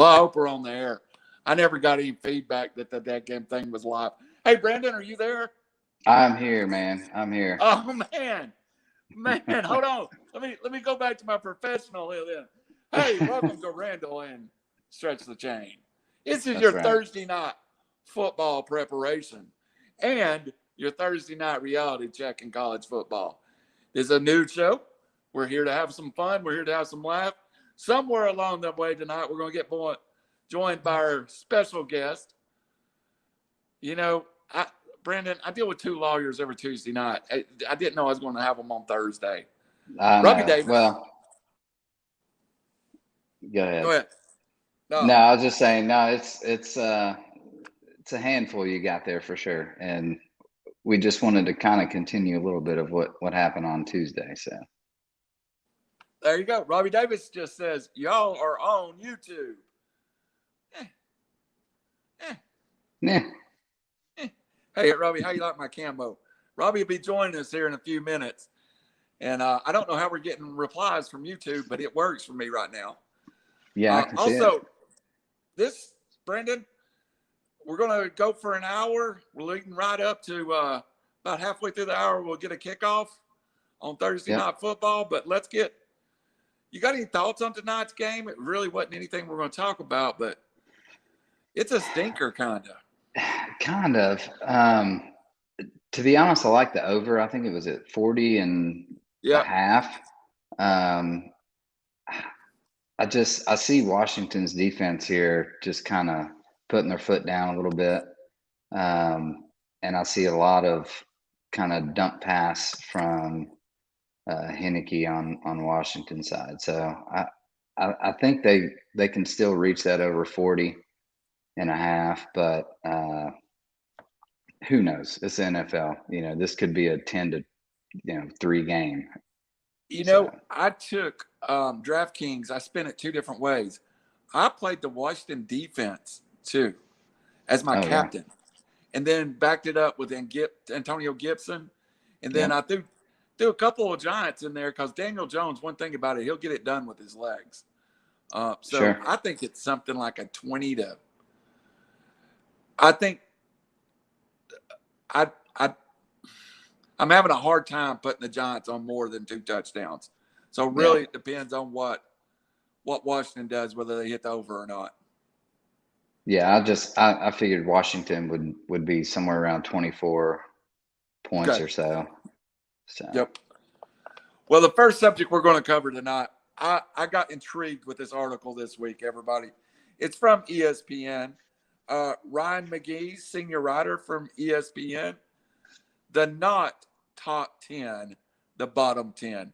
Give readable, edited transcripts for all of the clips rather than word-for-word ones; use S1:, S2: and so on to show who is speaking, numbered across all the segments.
S1: Well, I hope we're on the air. I never got any feedback that that game thing was live. Hey, Brandon, are you there?
S2: I'm here, man. I'm here.
S1: Oh, man, hold on. Let me go back to my professional here then. Hey, welcome to Randall and Stretch the Chain. This is your Thursday night football preparation and your Thursday night reality check in college football. This is a new show. We're here to have some fun. We're here to have some laugh. Somewhere along the way tonight, we're going to get joined by our special guest. You know, Brandon, I deal with two lawyers every Tuesday night. I didn't know I was going to have them on Thursday. Robbie Davis.
S2: Well, go ahead.
S1: Go ahead.
S2: No, I was just saying. No, it's a handful you got there for sure, and we just wanted to kind of continue a little bit of what happened on Tuesday. So
S1: there you go. Robbie Davis just says y'all are on YouTube.
S2: Yeah.
S1: Hey, Robbie, how you like my camo? Robbie will be joining us here in a few minutes. And I don't know how we're getting replies from YouTube, but it works for me right now.
S2: Yeah, I can see
S1: also, this, Brandon, we're going to go for an hour. We're leading right up to about halfway through the hour. We'll get a kickoff on Thursday night football. But you got any thoughts on tonight's game? It really wasn't anything we're going to talk about, but it's a stinker, kind of.
S2: Kind of. To be honest, I like the over. I think it was at 40 and a half. I see Washington's defense here just kind of putting their foot down a little bit. And I see a lot of kind of dump pass from Heineke on Washington side. So I think they can still reach that over 40 and a half, but who knows? It's the NFL. You know, this could be a 10 to 3 game.
S1: You know, I took DraftKings. I spent it 2 different ways. I played the Washington defense too as my captain, and then backed it up with Antonio Gibson, and then I threw a couple of Giants in there because Daniel Jones. One thing about it, he'll get it done with his legs. I think it's something like a 20 to. I think I'm having a hard time putting the Giants on more than 2 touchdowns. So really it depends on what Washington does, whether they hit the over or not.
S2: Yeah, I figured Washington would be somewhere around 24 points or so.
S1: Yep. Well, the first subject we're going to cover tonight, I got intrigued with this article this week, everybody. It's from ESPN. Ryan McGee, senior writer from ESPN, the not top 10, the bottom 10.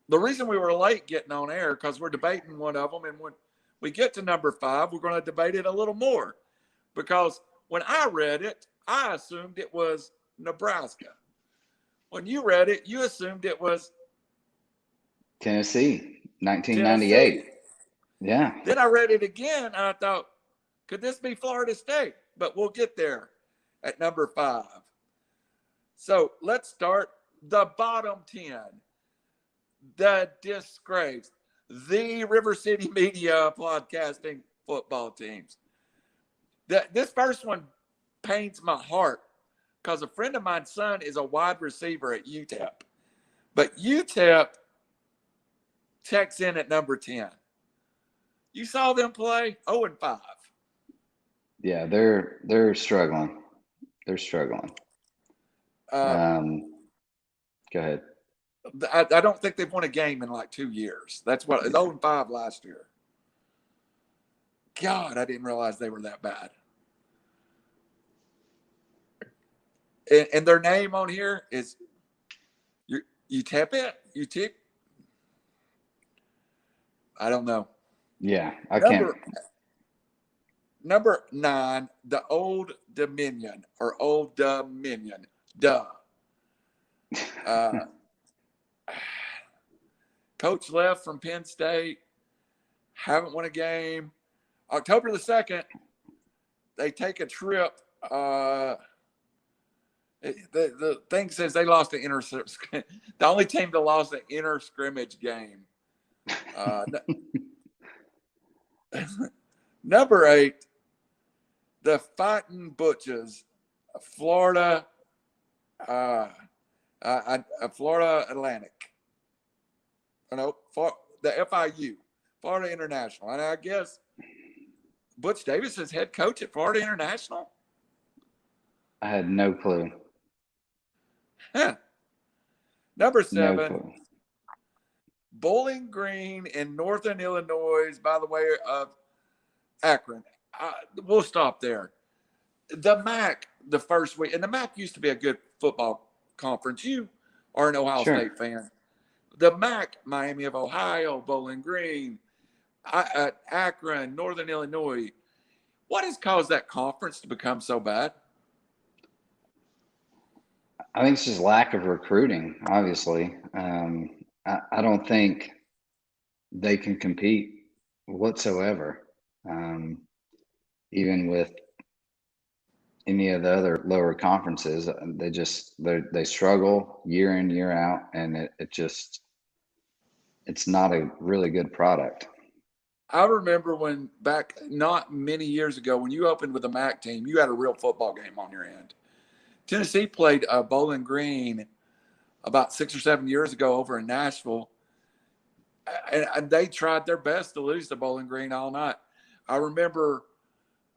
S1: The reason we were late getting on air because we're debating one of them, and when we get to number 5, we're going to debate it a little more because when I read it, I assumed it was Nebraska. When you read it, you assumed it was
S2: Tennessee, 1998.
S1: Tennessee.
S2: Yeah.
S1: Then I read it again, and I thought, could this be Florida State? But we'll get there at number 5. So let's start the bottom 10. The disgrace. The RiverCity-Media podcasting football teams. This first one pains my heart because a friend of mine's son is a wide receiver at UTEP. But UTEP checks in at number 10. You saw them play 0-5.
S2: Yeah, they're struggling. They're struggling. Go ahead.
S1: I don't think they've won a game in like 2 years. That's what 0-5 last year. God, I didn't realize they were that bad. And their name on here is UTEP. I don't know.
S2: Yeah, I can't.
S1: Number 9, the Old Dominion or Old Dominion. Duh. Coach left from Penn State. Haven't won a game. October the 2nd, they take a trip. The thing says they lost the the only team that lost the inner scrimmage game. Number 8, the Fighting Butchers, Florida, Florida Atlantic. No, for the FIU, Florida International. And I guess Butch Davis is head coach at Florida International.
S2: I had no clue.
S1: Huh. Number 7,
S2: No clue.
S1: Bowling Green in Northern Illinois, by the way of Akron. We'll stop there. The MAC, the first week, and the MAC used to be a good football conference. You are an Ohio State fan. The MAC, Miami of Ohio, Bowling Green, Akron, Northern Illinois. What has caused that conference to become so bad?
S2: I think it's just lack of recruiting, obviously. I don't think they can compete whatsoever, even with any of the other lower conferences. They struggle year in, year out, and it's not a really good product.
S1: I remember when back not many years ago, when you opened with the MAC team, you had a real football game on your end. Tennessee played Bowling Green about 6 or 7 years ago over in Nashville, and they tried their best to lose to Bowling Green all night. I remember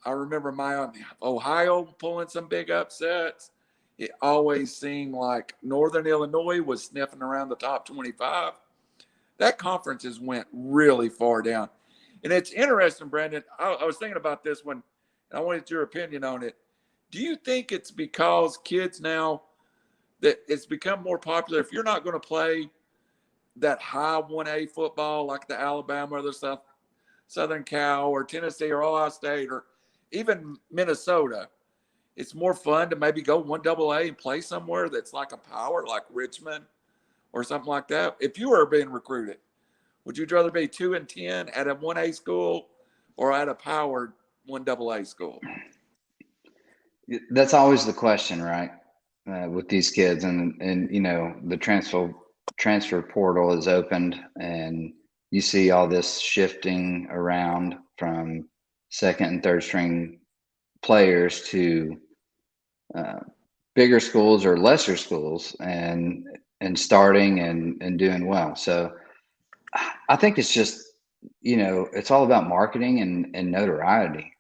S1: Miami, Ohio pulling some big upsets. It always seemed like Northern Illinois was sniffing around the top 25. That conference has went really far down. And it's interesting, Brandon. I was thinking about this one, and I wanted your opinion on it. Do you think it's because kids now that it's become more popular? If you're not going to play that high 1A football like the Alabama or the Southern Cal or Tennessee or Ohio State or even Minnesota, it's more fun to maybe go 1AA and play somewhere that's like a power, like Richmond or something like that. If you were being recruited, would you rather be 2-10 at a 1A school or at a powered 1AA school?
S2: That's always the question, right? With these kids, and you know, the transfer portal is opened, and you see all this shifting around from second and third string players to bigger schools or lesser schools, and starting and doing well. So I think it's just, you know, it's all about marketing and notoriety.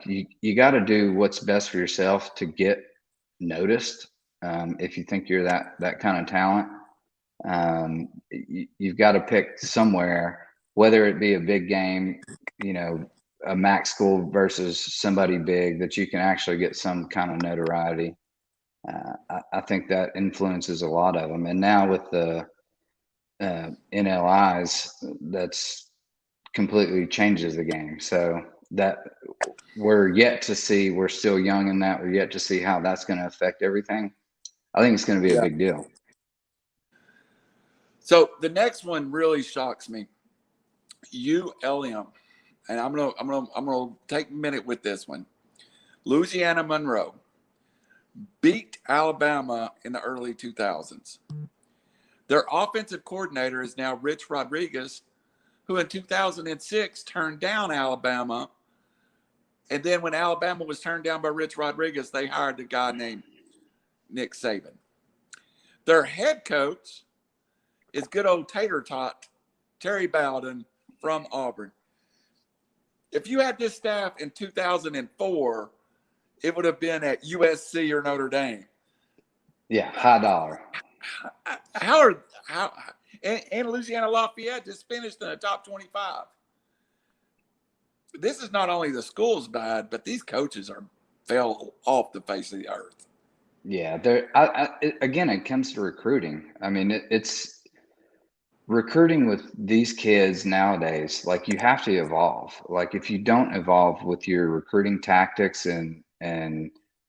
S2: You got to do what's best for yourself to get noticed. If you think you're that kind of talent, you've got to pick somewhere, whether it be a big game, you know, a MAC school versus somebody big, that you can actually get some kind of notoriety. I think that influences a lot of them. And now with the NLIs, that's completely changes the game. So that we're yet to see. We're still young in that. We're yet to see how that's going to affect everything. I think it's going to be a big deal.
S1: So the next one really shocks me. ULM, and I'm gonna take a minute with this one. Louisiana Monroe beat Alabama in the early 2000s. Their offensive coordinator is now Rich Rodriguez, who in 2006 turned down Alabama. And then when Alabama was turned down by Rich Rodriguez, they hired a guy named Nick Saban. Their head coach is good old tater tot, Terry Bowden from Auburn. If you had this staff in 2004, it would have been at USC or Notre Dame.
S2: Yeah, high dollar.
S1: And Louisiana Lafayette just finished in the top 25. This is not only the school's bad, but these coaches fell off the face of the earth.
S2: Yeah, again, it comes to recruiting. I mean, it's recruiting with these kids nowadays. Like, you have to evolve. Like, if you don't evolve with your recruiting tactics and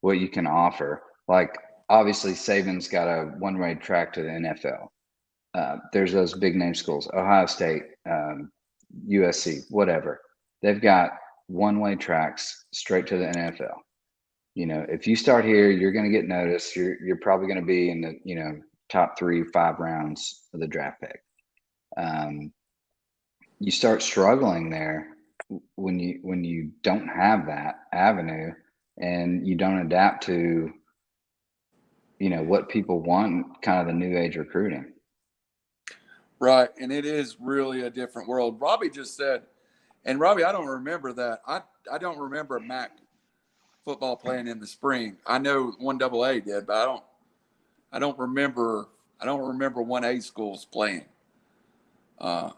S2: what you can offer, like, obviously Saban's got a one-way track to the NFL. There's those big name schools, Ohio State, USC, whatever. They've got one-way tracks straight to the NFL. You know, if you start here, you're going to get noticed. You're probably going to be in the, you know, top 3-5 rounds of the draft pick. You start struggling there, when you don't have that avenue and you don't adapt to, what people want, kind of the new age recruiting.
S1: Right. And it is really a different world. Robbie just said, and Robbie, I don't remember that. I don't remember MAC football playing in the spring. I know 1AA did, but I don't remember 1A schools playing. I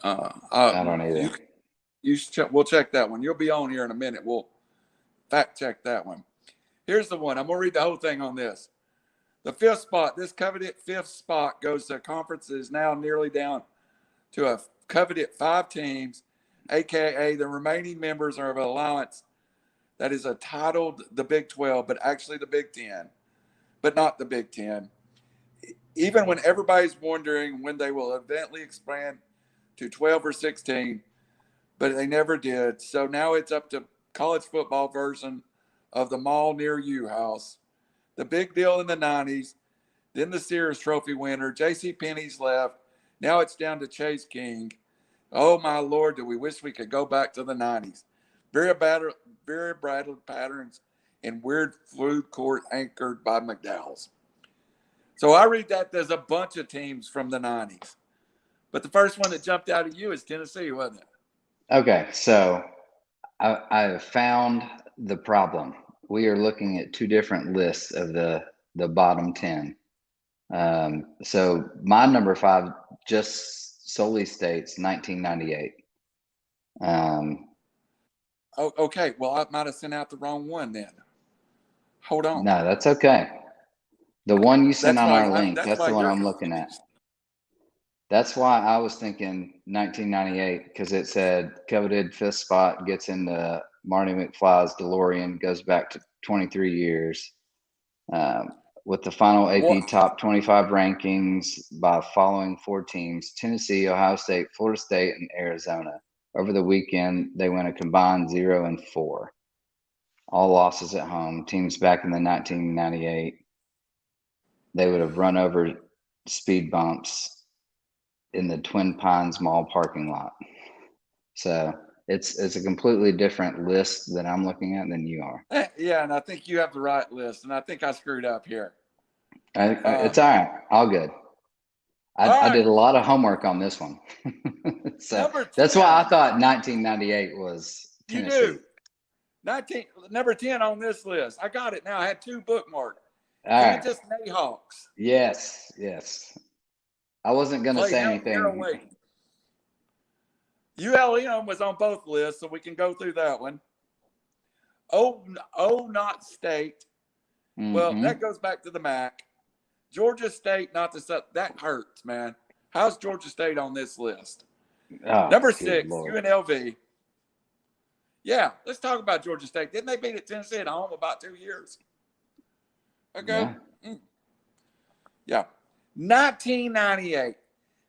S2: don't either.
S1: We'll check that one. You'll be on here in a minute. We'll fact check that one. Here's the one. I'm going to read the whole thing on this. The fifth spot, this coveted fifth spot goes to conferences now nearly down to a coveted 5 teams, AKA the remaining members are of an allowance that is titled the Big 12, but actually the Big 10, but not the Big 10. Even when everybody's wondering when they will eventually expand to 12 or 16, but they never did. So now it's up to college football version of the mall near you house. The big deal in the 90s, then the Sears Trophy winner, J.C. Penney's left. Now it's down to Chase King. Oh, my Lord, do we wish we could go back to the 90s. Very brattled patterns and weird food court anchored by McDowell's. So I read that there's a bunch of teams from the 90s. But the first one that jumped out at you is Tennessee, wasn't it?
S2: Okay, so I have found the problem. We are looking at 2 different lists of the bottom 10. So my number 5 just solely states 1998.
S1: Oh, okay. Well, I might have sent out the wrong one then. Hold on.
S2: No, that's okay. The one you sent on our link, that's the one I'm looking at. That's why I was thinking 1998, because it said coveted 5th spot, gets into Marty McFly's DeLorean, goes back to 23 years. With the final AP top 25 rankings by following 4 teams: Tennessee, Ohio State, Florida State, and Arizona. Over the weekend, they went a combined 0-4. All losses at home. Teams back in the 1998, they would have run over speed bumps in the Twin Pines Mall parking lot. So it's a completely different list that I'm looking at than you are.
S1: Yeah, and I think you have the right list, and I think I screwed up here.
S2: It's all right. All good. I did a lot of homework on this one. So that's why I thought 1998 was Tennessee.
S1: You do. Number 10 on this list. I got it now. I had 2 bookmarked.
S2: Kansas
S1: Jayhawks.
S2: Yes. I wasn't going to say anything.
S1: ULM was on both lists, so we can go through that one. Not State. Mm-hmm. Well, that goes back to the MAC. Georgia State, not the stuff. That hurts, man. How's Georgia State on this list? Number 6, Lord. UNLV. Yeah, let's talk about Georgia State. Didn't they beat at Tennessee at home about 2 years ago? Yeah. 1998.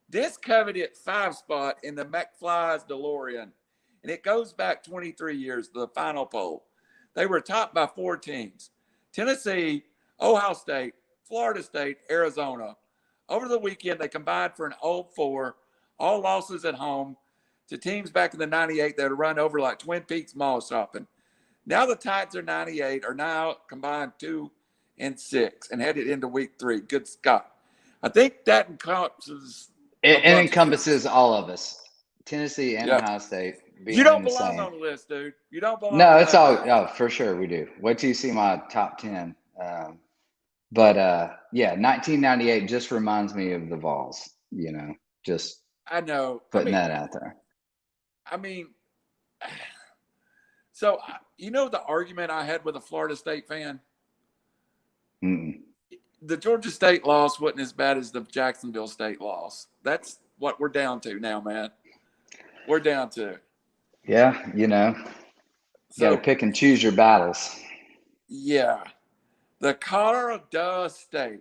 S1: This coveted 5 spot in the McFly's DeLorean, and it goes back 23 years to the final poll. They were topped by 4 teams: Tennessee, Ohio State, Florida State, Arizona. Over the weekend, they combined for an 0-4, all losses at home to teams back in the 98 that had run over like Twin Peaks mall shopping. Now the Tides are 98, are now combined 2-6 and headed into week 3. Good Scott. I think that encompasses.
S2: It encompasses all of us. Tennessee and Ohio State.
S1: You don't belong on the list, dude. You don't belong.
S2: No, it's all. Oh, for sure we do. Wait till you see my top 10. But 1998 just reminds me of the Vols. Just
S1: I know
S2: putting that out there.
S1: I mean, so the argument I had with a Florida State fan. The Georgia State loss wasn't as bad as the Jacksonville State loss. That's what we're down to now, man. We're down to. Yeah,
S2: you got to pick and choose your battles.
S1: Yeah. The Colorado State.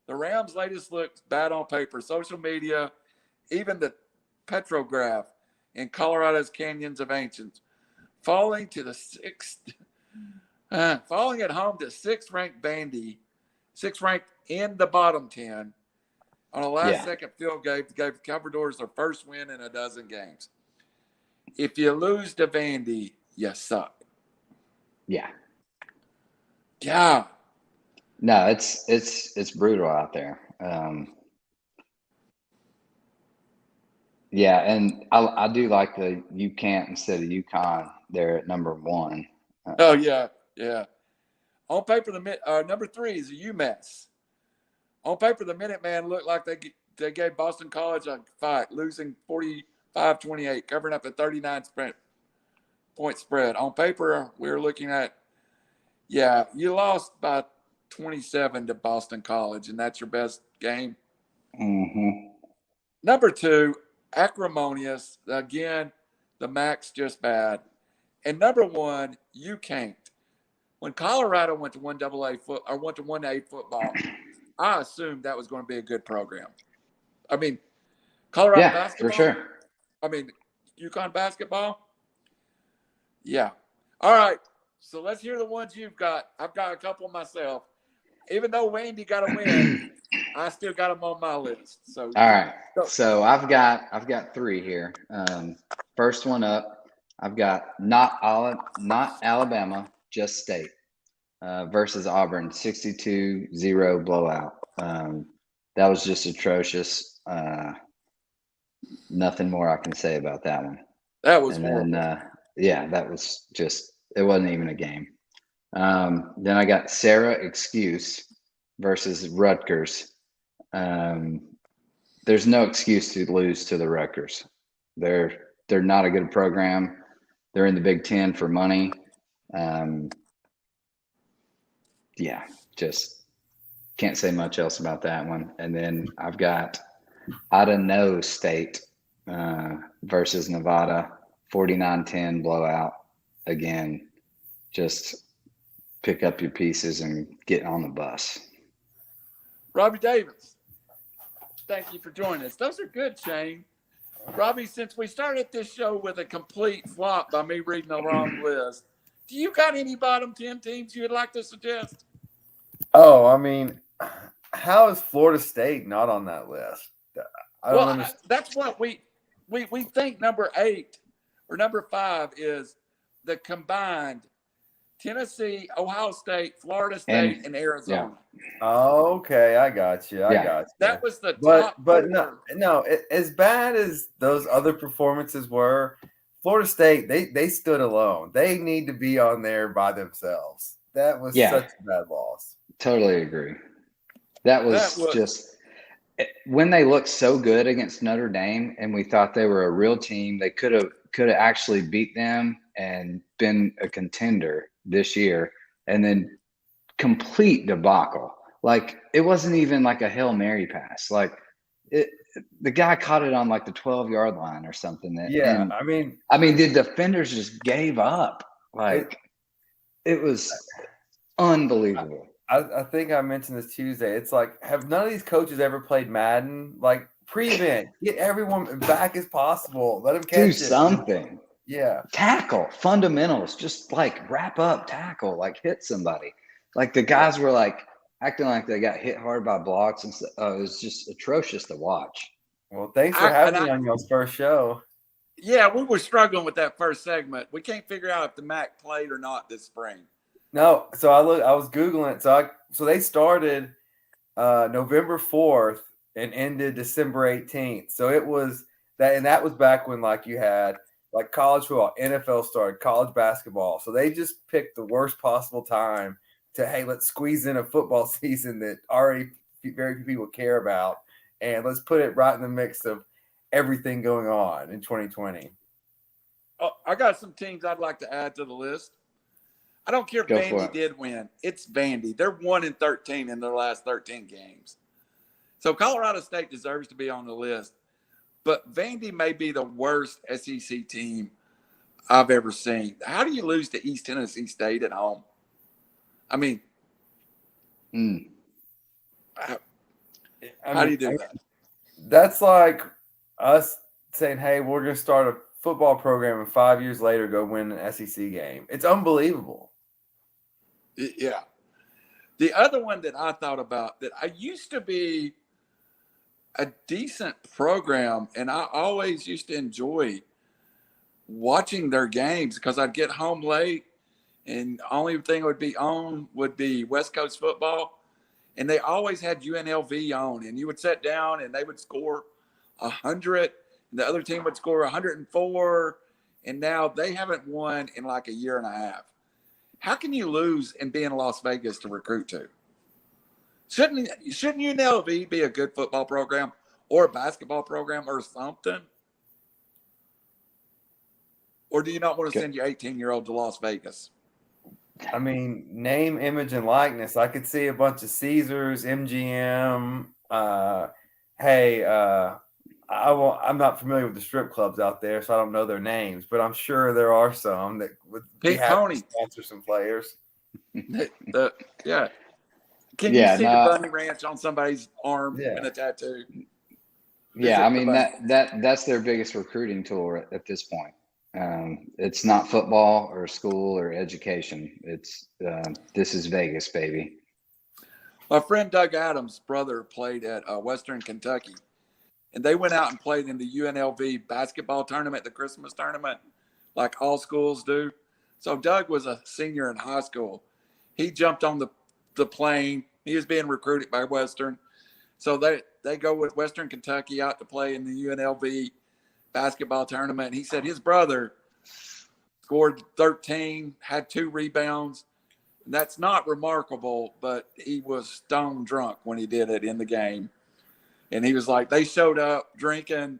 S1: The Rams' latest looks bad on paper. Social media, even the petrograph in Colorado's canyons of ancients. Falling at home to 6th-ranked Vandy. 6th-ranked in the bottom 10 on a last-second field goal gave Commodores their first win in a dozen games. if you lose to Vandy, you suck.
S2: Yeah.
S1: Yeah.
S2: No, it's brutal out there. Yeah, and I do like the you can't instead of UConn. They're at number 1.
S1: Oh yeah, yeah. On paper, number 3 is a UMass. On paper, the Minutemen looked like they gave Boston College a fight, losing 45-28, covering up a 39-point spread. On paper, we're looking at, yeah, you lost by 27 to Boston College, and that's your best game.
S2: Mm-hmm.
S1: Number 2, acrimonious. Again, the MAC's just bad. And number 1, you can't. When Colorado went to 1A football, I assumed that was going to be a good program. I mean, Colorado basketball.
S2: For sure.
S1: I mean, UConn basketball. Yeah. All right. So let's hear the ones you've got. I've got a couple myself. Even though Vandy got a win, I still got them on my list. So
S2: all right. So I've got 3 here. First one up, I've got not Alabama, just State versus Auburn, 62-0 blowout. That was just atrocious. Nothing more I can say about that one.
S1: That was horrible.
S2: That was just, it wasn't even a game. Then I got Sarah Excuse versus Rutgers. There's no excuse to lose to the Rutgers. They're not a good program. They're in the Big Ten for money. Just can't say much else about that one. And then I've got Idaho State versus Nevada, 49-10 blowout. Again, just pick up your pieces and get on the bus.
S1: Robbie Davis, thank you for joining us. Those are good, Shane. Robbie, since we started this show with a complete flop by me reading the wrong list, do you got any bottom 10 teams you would like to suggest?
S3: Oh, I mean, how is Florida State not on that list? I don't understand.
S1: That's what we think number 8 or number 5 is the combined Tennessee, Ohio State, Florida State, and Arizona.
S3: Yeah. Okay, I got you. I got you.
S1: That was the top.
S3: But no, as bad as those other performances were, Florida State, they stood alone. They need to be on there by themselves. That was such a bad loss.
S2: Totally agree. That was just when they looked so good against Notre Dame, and we thought they were a real team. They could have actually beat them and been a contender this year, and then complete debacle. Like, it wasn't even like a Hail Mary pass. Like, the guy caught it on like the 12-yard line or something. I mean, the defenders just gave up. Like, it was unbelievable.
S3: I think I mentioned this Tuesday. It's like, have none of these coaches ever played Madden? Like, prevent, get everyone back as possible. Let them catch
S2: something.
S3: Yeah.
S2: Tackle, fundamentals, just like wrap up, tackle, like hit somebody. Like, the guys were like acting like they got hit hard by blocks and stuff. It was just atrocious to watch.
S3: Well, thanks for having me on your first show.
S1: Yeah, we were struggling with that first segment. We can't figure out if the MAC played or not this spring.
S3: No, so I was Googling it. So they started November 4th and ended December 18th. So it was that, and that was back when like you had like college football, NFL started, college basketball. So they just picked the worst possible time to, hey, let's squeeze in a football season that already very few people care about, and let's put it right in the mix of everything going on in 2020.
S1: Oh, I got some teams I'd like to add to the list. I don't care if Vandy did win. It's Vandy. They're 1-13 in their last 13 games. So Colorado State deserves to be on the list. But Vandy may be the worst SEC team I've ever seen. How do you lose to East Tennessee State at home? I mean, how do you do that?
S3: That's like us saying, hey, we're going to start a football program and 5 years later go win an SEC game. It's unbelievable.
S1: Yeah. The other one that I thought about that I used to be a decent program and I always used to enjoy watching their games because I'd get home late and the only thing would be on would be West Coast football. And they always had UNLV on, and you would sit down and they would score 100, and the other team would score 104. And now they haven't won in like a year and a half. How can you lose and be in Las Vegas to recruit to? Shouldn't UNLV be a good football program or a basketball program or something? Or do you not want to send your 18-year-old to Las Vegas?
S3: I mean, name, image, and likeness. I could see a bunch of Caesars, MGM. I'm not familiar with the strip clubs out there, so I don't know their names, but I'm sure there are some that would be happy to sponsor some players.
S1: Yeah. Can you see the bunny ranch on somebody's arm and a tattoo?
S2: Yeah, I mean that's their biggest recruiting tool at this point. It's not football or school or education. It's this is Vegas, baby.
S1: My friend Doug Adams' brother played at Western Kentucky, and they went out and played in the UNLV basketball tournament, the Christmas tournament, like all schools do. So Doug was a senior in high school. He jumped on the plane. He was being recruited by Western. So they go with Western Kentucky out to play in the UNLV basketball tournament. And he said his brother scored 13, had 2 rebounds. That's not remarkable, but he was stone drunk when he did it in the game. And he was like, they showed up drinking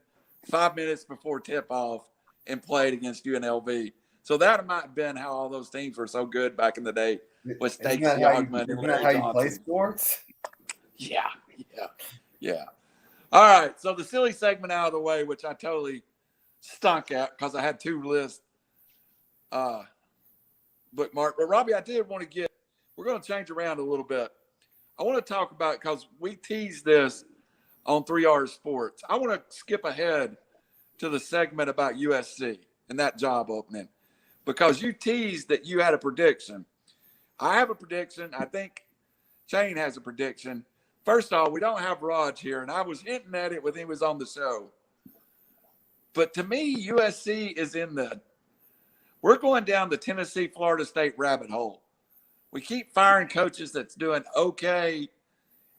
S1: 5 minutes before tip-off and played against UNLV. So that might have been how all those teams were so good back in the day with Stacey Ogman and Larry Johnson. Isn't that how you play
S3: sports?
S1: Yeah. All right, so the silly segment out of the way, which I totally stunk at because I had 2 lists bookmarked. But, Robbie, I did want to we're going to change around a little bit. I want to talk about, because we teased this on 3R's Sports. I want to skip ahead to the segment about USC and that job opening, because you teased that you had a prediction. I have a prediction. I think Shane has a prediction. First off, we don't have Raj here, and I was hinting at it when he was on the show. But to me, USC is we're going down the Tennessee, Florida State rabbit hole. We keep firing coaches that's doing okay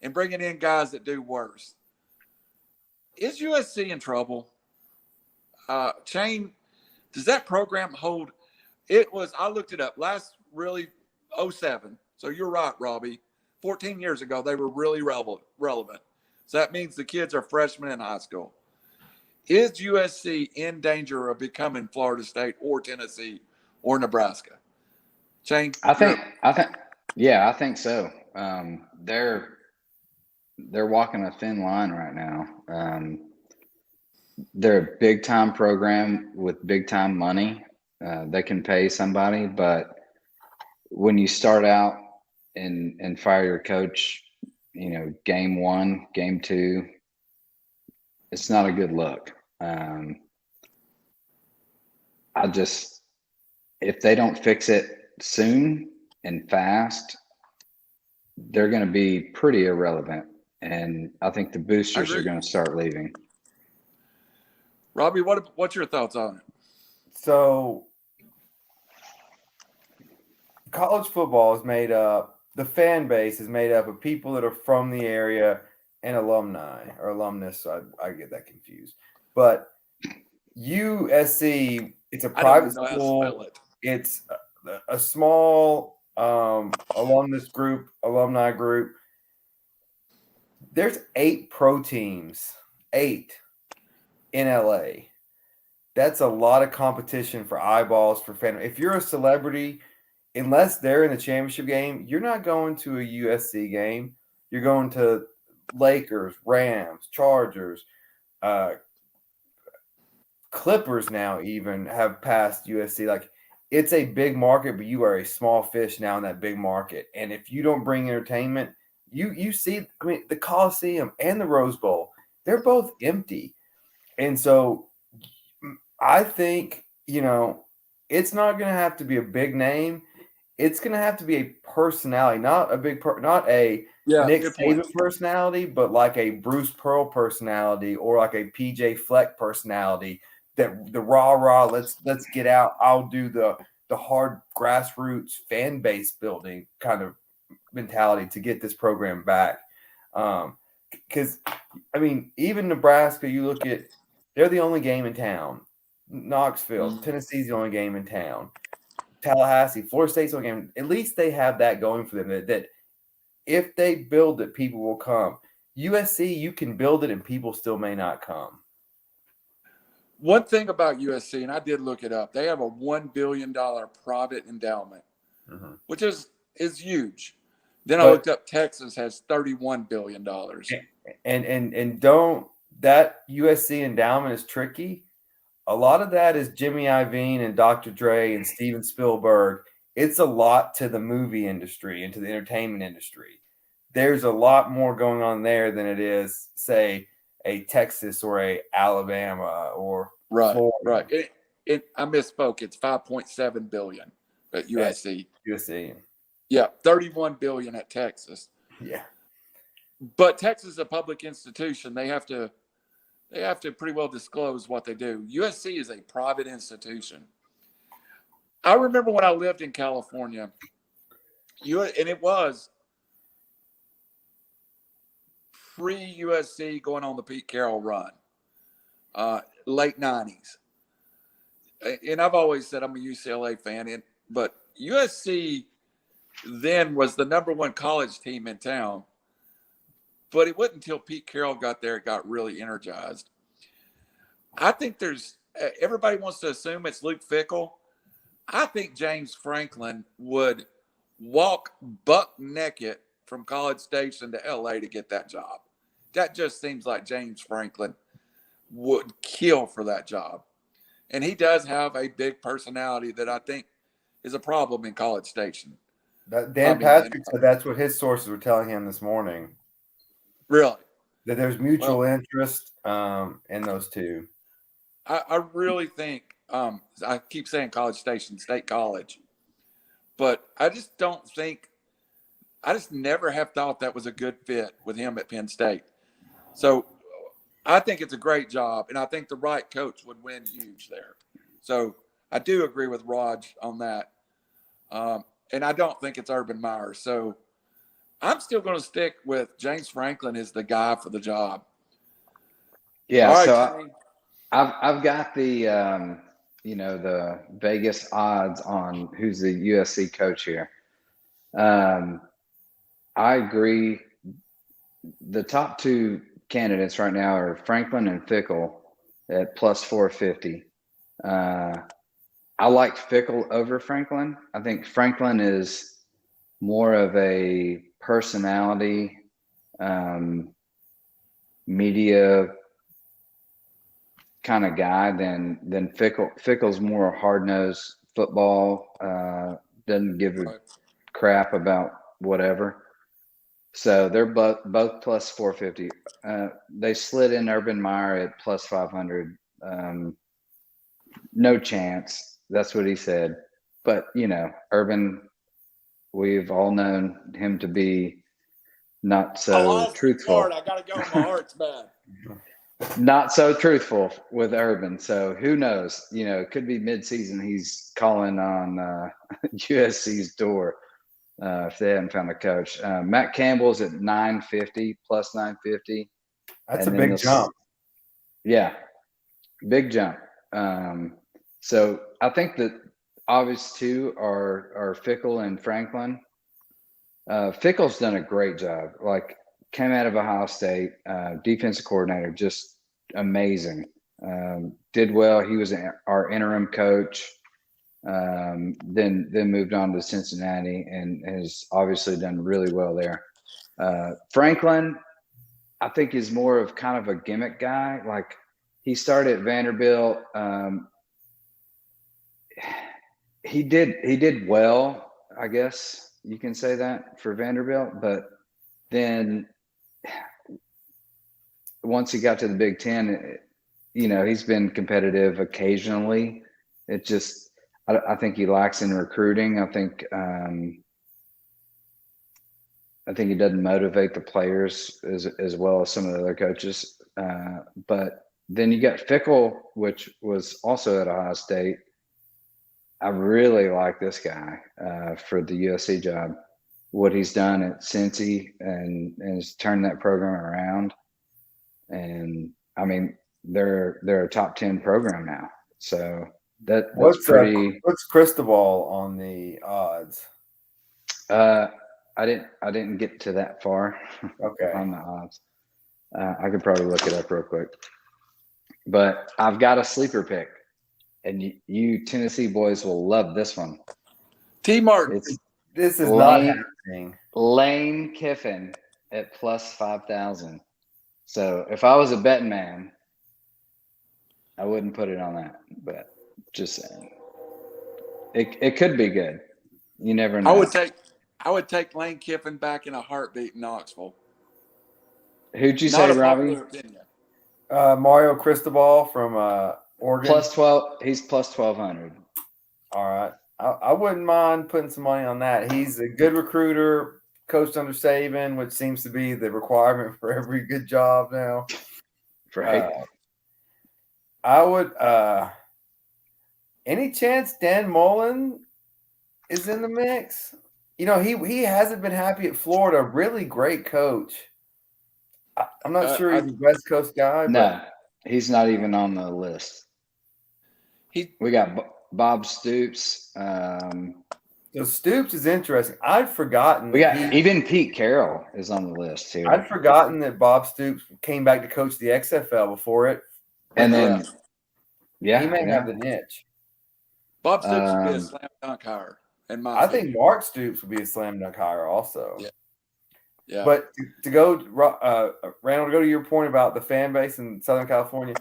S1: and bringing in guys that do worse. Is USC in trouble? Shane, does that program hold? I looked it up, last really 07. So you're right, Robbie. 14 years ago, they were really relevant. So that means the kids are freshmen in high school. Is USC in danger of becoming Florida State or Tennessee or Nebraska? Shane?
S2: I think so. They're walking a thin line right now. They're a big time program with big time money. They can pay somebody, but when you start out and fire your coach, game 1, game 2, it's not a good look. If they don't fix it soon and fast, they're going to be pretty irrelevant. And I think the boosters are going to start leaving.
S1: Robbie, what's your thoughts on it?
S3: So college football is made up, the fan base is made up of people that are from the area and alumni or alumnus. So I get that confused. But USC, it's a private school. It's a small alumni group. There's 8 pro teams, 8 in LA. That's a lot of competition for eyeballs, for fans. If you're a celebrity, unless they're in the championship game, you're not going to a USC game. You're going to Lakers, Rams, Chargers, Clippers now even have passed USC. Like, it's a big market, but you are a small fish now in that big market. And if you don't bring entertainment, you see, I mean, the Coliseum and the Rose Bowl, they're both empty. And so I think, it's not going to have to be a big name. It's going to have to be a personality, not a Nick Saban personality, but like a Bruce Pearl personality or like a PJ Fleck personality that the rah, let's get out. I'll do the hard grassroots fan base building kind of mentality to get this program back. Because I mean, even Nebraska, you look at, they're the only game in town. Knoxville, Tennessee's the only game in town. Tallahassee, Florida State's the only game. At least they have that going for them. That if they build it, people will come. USC, you can build it and people still may not come.
S1: One thing about USC, and I did look it up, they have a $1 billion private endowment, which is huge. Then I looked up Texas has $31 billion.
S3: And don't, that USC endowment is tricky. A lot of that is Jimmy Iovine and Dr. Dre and Steven Spielberg. It's a lot to the movie industry and to the entertainment industry. There's a lot more going on there than it is, say, a Texas or a Alabama or Florida.
S1: Right. I misspoke. It's $5.7 billion at USC.
S3: USC.
S1: Yeah, $31 billion at Texas.
S3: Yeah.
S1: But Texas is a public institution. They have to pretty well disclose what they do. USC is a private institution. I remember when I lived in California, and it was pre-USC going on the Pete Carroll run, late 90s. And I've always said I'm a UCLA fan, but USC then was the number one college team in town. But it wasn't until Pete Carroll got there it got really energized. I think everybody wants to assume it's Luke Fickell. I think James Franklin would walk buck naked from College Station to LA to get that job. That just seems like James Franklin would kill for that job. And he does have a big personality that I think is a problem in College Station.
S3: Dan Patrick said that's what his sources were telling him this morning.
S1: Really?
S3: That there's mutual interest in those two.
S1: I really think, I keep saying College Station, State College, but I just never have thought that was a good fit with him at Penn State. So I think it's a great job, and I think the right coach would win huge there. So I do agree with Raj on that. And I don't think it's Urban Meyer. So I'm still going to stick with James Franklin is the guy for the job.
S2: Yeah.
S1: Right,
S2: so I've got the, the Vegas odds on who's the USC coach here. I agree. The top two candidates right now are Franklin and Fickell at plus 450. I like Fickell over Franklin. I think Franklin is more of a personality, media kind of guy than Fickell. Fickell's more hard-nosed football, doesn't give a crap about whatever. So they're both plus 450. They slid in Urban Meyer at plus 500. No chance. That's what he said. But, Urban, we've all known him to be not so truthful.
S1: I got to go. My heart's bad.
S2: Not so truthful with Urban. So who knows? It could be midseason. He's calling on USC's door if they haven't found a coach. Matt Campbell's at 950 plus 950.
S3: That's a big jump.
S2: Yeah, big jump. So I think that obvious two are Fickell and Franklin. Fickell's done a great job. Like, came out of Ohio State, defensive coordinator, just amazing. Did well. He was our interim coach. Then moved on to Cincinnati and has obviously done really well there. Franklin, I think, is more of kind of a gimmick guy. Like, he started at Vanderbilt. He did well, I guess you can say that for Vanderbilt, but then once he got to the Big Ten, he's been competitive occasionally. It just, I think he lacks in recruiting. I think he doesn't motivate the players as well as some of the other coaches. But then you got Fickle, which was also at Ohio State. I really like this guy for the USC job. What he's done at Cincy and has turned that program around. And I mean, they're a top 10 program now. So that's pretty.
S3: What's Cristobal on the odds?
S2: I didn't get to that far.
S3: Okay.
S2: On the odds. I could probably look it up real quick. But I've got a sleeper pick, and you Tennessee boys will love this one.
S1: T. Martin.
S3: This is not happening.
S2: Lane Kiffin at plus 5,000. So if I was a betting man, I wouldn't put it on that. But just saying, it could be good. You never know.
S1: I would take Lane Kiffin back in a heartbeat in Knoxville.
S2: Who'd you say, Robbie?
S3: Mario Cristobal from Oregon.
S2: Plus 12. He's plus 1,200.
S3: All right. I wouldn't mind putting some money on that. He's a good recruiter, coached under Saban, which seems to be the requirement for every good job now.
S2: Right.
S3: I would any chance Dan Mullen is in the mix? You know, he hasn't been happy at Florida. Really great coach. I'm not sure he's a West Coast guy.
S2: No, he's not even on the list. We got Bob Stoops.
S3: So Stoops is interesting. I'd forgotten.
S2: We got even Pete Carroll is on the list here.
S3: I'd forgotten that Bob Stoops came back to coach the XFL before it.
S2: And then,
S3: he may have the niche.
S1: Bob Stoops would be a slam dunk hire.
S3: I think Mark Stoops would be a slam dunk hire also.
S1: Yeah.
S3: But to go, Randall, to go to your point about the fan base in Southern California,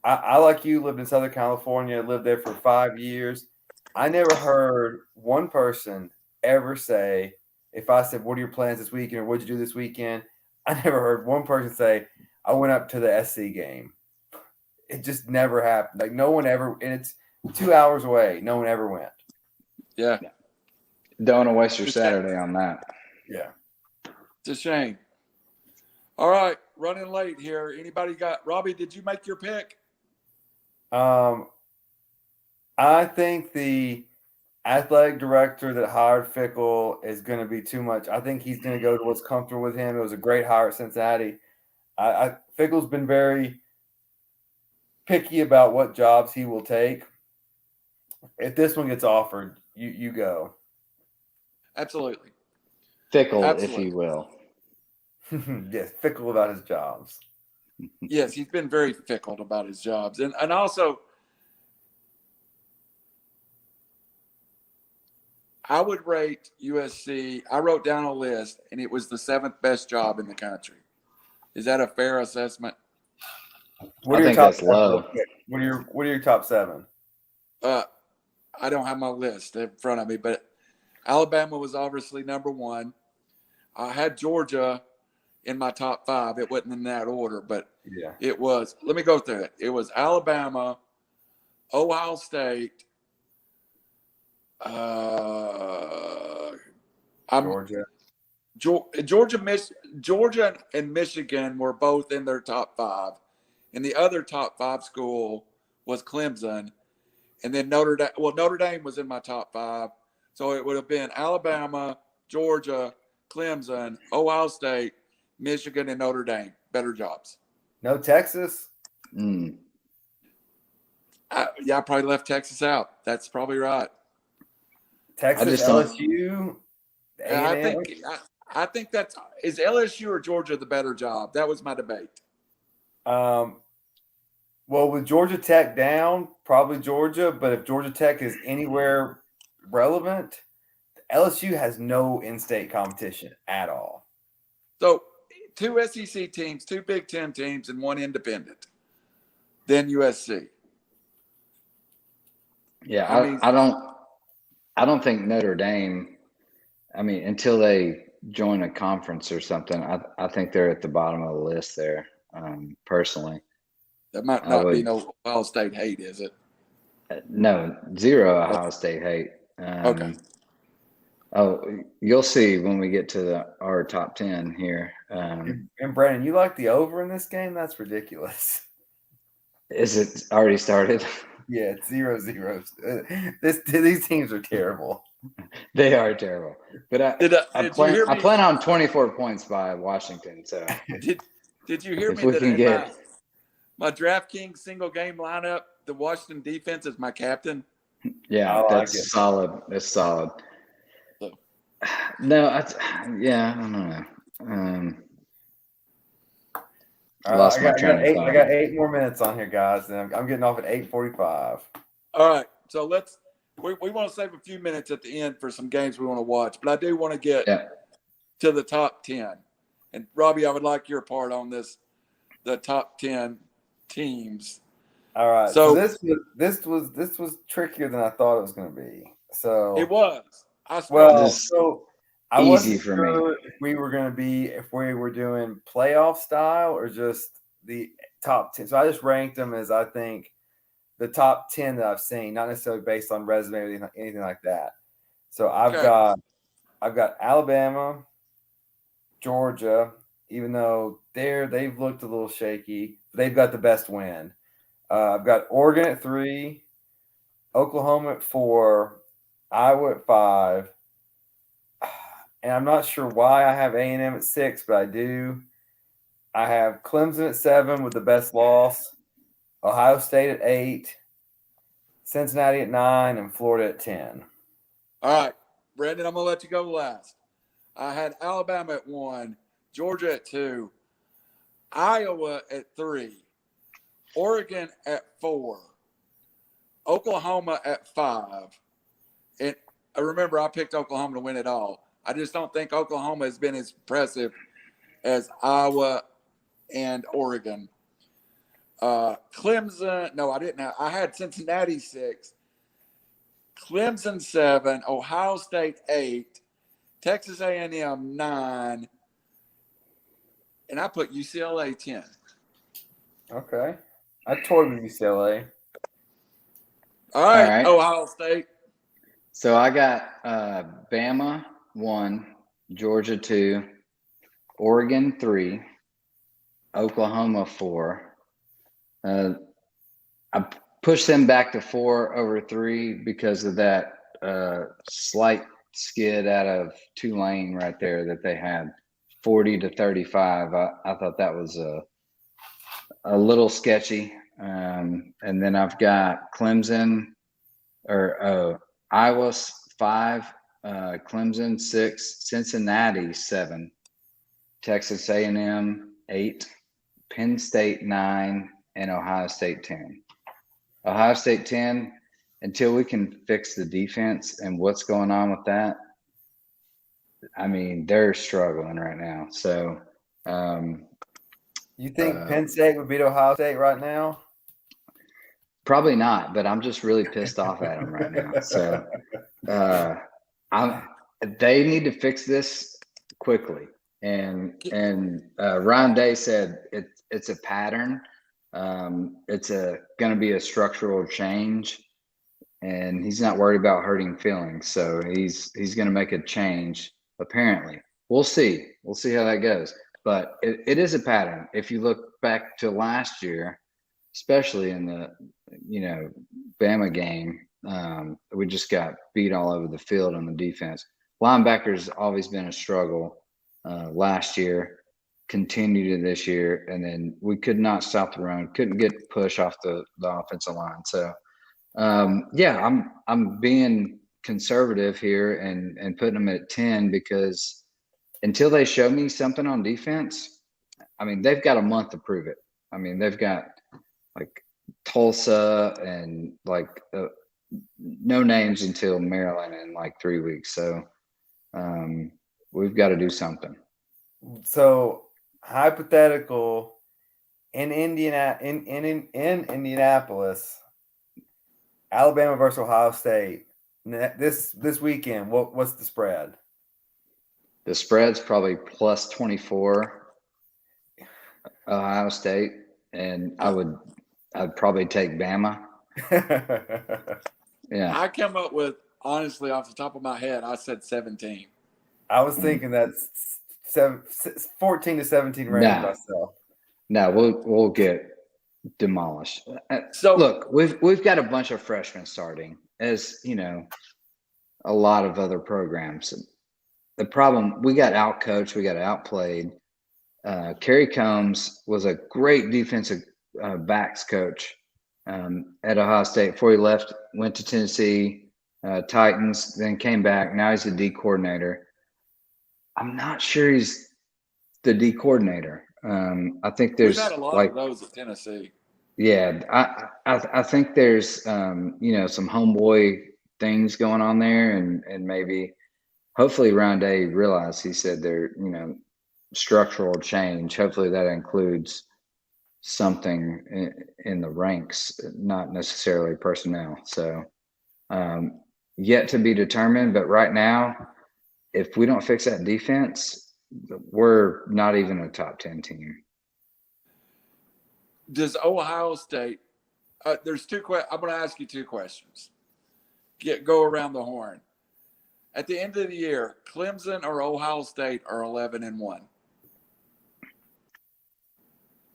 S3: I like you, lived in Southern California, lived there for 5 years. I never heard one person ever say, if I said, what are your plans this weekend or what'd you do this weekend? I never heard one person say, I went up to the SC game. It just never happened. Like no one ever, and it's 2 hours away. No one ever went.
S1: Yeah.
S2: Don't want to waste your Saturday on that.
S3: Yeah.
S1: It's a shame. All right. Running late here. Anybody got Robbie? Did you make your pick?
S3: I think the athletic director that hired Fickle is going to be too much. I think he's going to go to what's comfortable with him. It was a great hire at Cincinnati. Fickle's been very picky about what jobs he will take. If this one gets offered, you go.
S1: Absolutely.
S2: Fickle, if you will.
S3: Yes, fickle about his jobs.
S1: Yes, he's been very fickle about his jobs. And also, I would rate USC. I wrote down a list, and it was the 7th best job in the country. Is that a fair assessment?
S3: What are your top 7? What are your top 7?
S1: I don't have my list in front of me, but Alabama was obviously number 1. I had Georgia in my top 5. It wasn't in that order, but it was. Let me go through it. It was Alabama, Ohio State, Georgia and Michigan were both in their top 5, and the other top 5 school was Clemson, and then Notre Dame. Well, Notre Dame was in my top 5, so it would have been Alabama, Georgia, Clemson, Ohio State, Michigan, and Notre Dame. Better jobs.
S3: No Texas?
S1: I probably left Texas out. That's probably right.
S3: Texas, LSU.
S1: I think is LSU or Georgia the better job? That was my debate.
S3: Well, with Georgia Tech down, probably Georgia. But if Georgia Tech is anywhere relevant, LSU has no in-state competition at all.
S1: So 2 SEC teams, 2 Big Ten teams, and 1 independent. Then USC.
S2: Yeah, I don't think Notre Dame. I mean, until they join a conference or something, I think they're at the bottom of the list there. Personally,
S1: that might not be no Ohio State hate, is it?
S3: No, zero Ohio State hate.
S1: Okay.
S2: Oh, you'll see when we get to our top 10 here.
S3: And Brandon, you like the over in this game? That's ridiculous.
S2: Is it already started?
S3: Yeah, it's 0-0. These teams are terrible.
S2: They are terrible. But
S1: Did you hear
S2: I
S1: me?
S2: plan on 24 points by Washington. So
S1: Did you hear
S2: if
S1: me
S2: we
S1: that
S2: can
S1: in
S2: get
S1: my DraftKings single game lineup, the Washington defense is my captain?
S2: yeah,
S3: I like
S2: that's
S3: it.
S2: solid. That's solid.
S1: So,
S2: No, I don't know.
S3: All right,
S2: Lost my train of thought.
S3: I got 8 more minutes on here, guys, and I'm getting off at 8:45.
S1: all right, so we want to save a few minutes at the end for some games we want to watch, but I do want to get to the top 10. And Robbie, I would like your part on this, the top 10 teams.
S3: All right,
S1: So
S3: this was trickier than I thought it was going to be. So
S1: it was. I
S2: Easy
S3: wasn't
S2: for
S3: sure
S2: me.
S3: if we were doing playoff style or just the top 10. So I just ranked them as I think the top 10 that I've seen, not necessarily based on resume or anything like that. So I've got Alabama, Georgia, even though they've looked a little shaky, they've got the best win. I've got Oregon at 3, Oklahoma at 4, Iowa at 5, and I'm not sure why I have A&M at 6, but I do. I have Clemson at 7 with the best loss, Ohio State at 8, Cincinnati at 9, and Florida at 10.
S1: All right, Brandon, I'm going to let you go last. I had Alabama at 1, Georgia at 2, Iowa at 3, Oregon at 4, Oklahoma at 5. And remember, I picked Oklahoma to win it all. I just don't think Oklahoma has been as impressive as Iowa and Oregon. Clemson, no, I didn't have. I had Cincinnati 6, Clemson 7, Ohio State 8, Texas A&M 9, and I put UCLA 10.
S3: Okay. I toyed with UCLA.
S1: All right, Ohio State.
S2: So I got Bama 1, Georgia 2, Oregon 3, Oklahoma 4. I pushed them back to 4 over 3 because of that slight skid out of Tulane right there that they had 40-35. I thought that was a little sketchy. And then I've got Clemson or Iowa 5, Clemson 6, Cincinnati 7, Texas A&M 8, Penn State 9, and Ohio State 10. Ohio State 10, until we can fix the defense and what's going on with that, I mean, they're struggling right now. So
S3: you think Penn State would beat Ohio State right now?
S2: Probably not, but I'm just really pissed off at them right now. So they need to fix this quickly. And Ryan Day said it's a pattern. It's going to be a structural change, and he's not worried about hurting feelings. So he's going to make a change. Apparently, we'll see how that goes. But it is a pattern. If you look back to last year, especially in the Bama game, we just got beat all over the field on the defense. Linebackers always been a struggle. Last year, continued to this year, and then we could not stop the run. Couldn't get push off the offensive line. So, I'm being conservative here and putting them at 10 because until they show me something on defense, I mean, they've got a month to prove it. I mean, they've got like Tulsa and like no names until Maryland in like 3 weeks. So we've got to do something.
S3: So hypothetical in Indianapolis, Alabama versus Ohio State this weekend. What's the spread?
S2: The spread's probably plus 24 Ohio State, and I'd probably take Bama. Yeah.
S1: I came up with, honestly, off the top of my head, I said 17.
S3: I was thinking that's 14 to 17 range myself.
S2: No, we'll get demolished.
S1: So
S2: Look, we've got a bunch of freshmen starting, as you know, a lot of other programs. The problem, we got outcoached, we got outplayed. Kerry Combs was a great defensive backs coach at Ohio State before he left, went to Tennessee Titans, then came back. Now he's the D coordinator. I'm not sure he's the D coordinator. I think
S1: we've
S2: there's
S1: had a lot of those at Tennessee.
S2: Yeah, I think there's some homeboy things going on there, and maybe hopefully Rondé realized, he said there structural change. Hopefully that includes something in the ranks, not necessarily personnel. So yet to be determined. But right now, if we don't fix that defense, we're not even a top 10 team.
S1: Does Ohio State? There's two questions. I'm going to ask you two questions. Go around the horn. At the end of the year, Clemson or Ohio State are 11-1.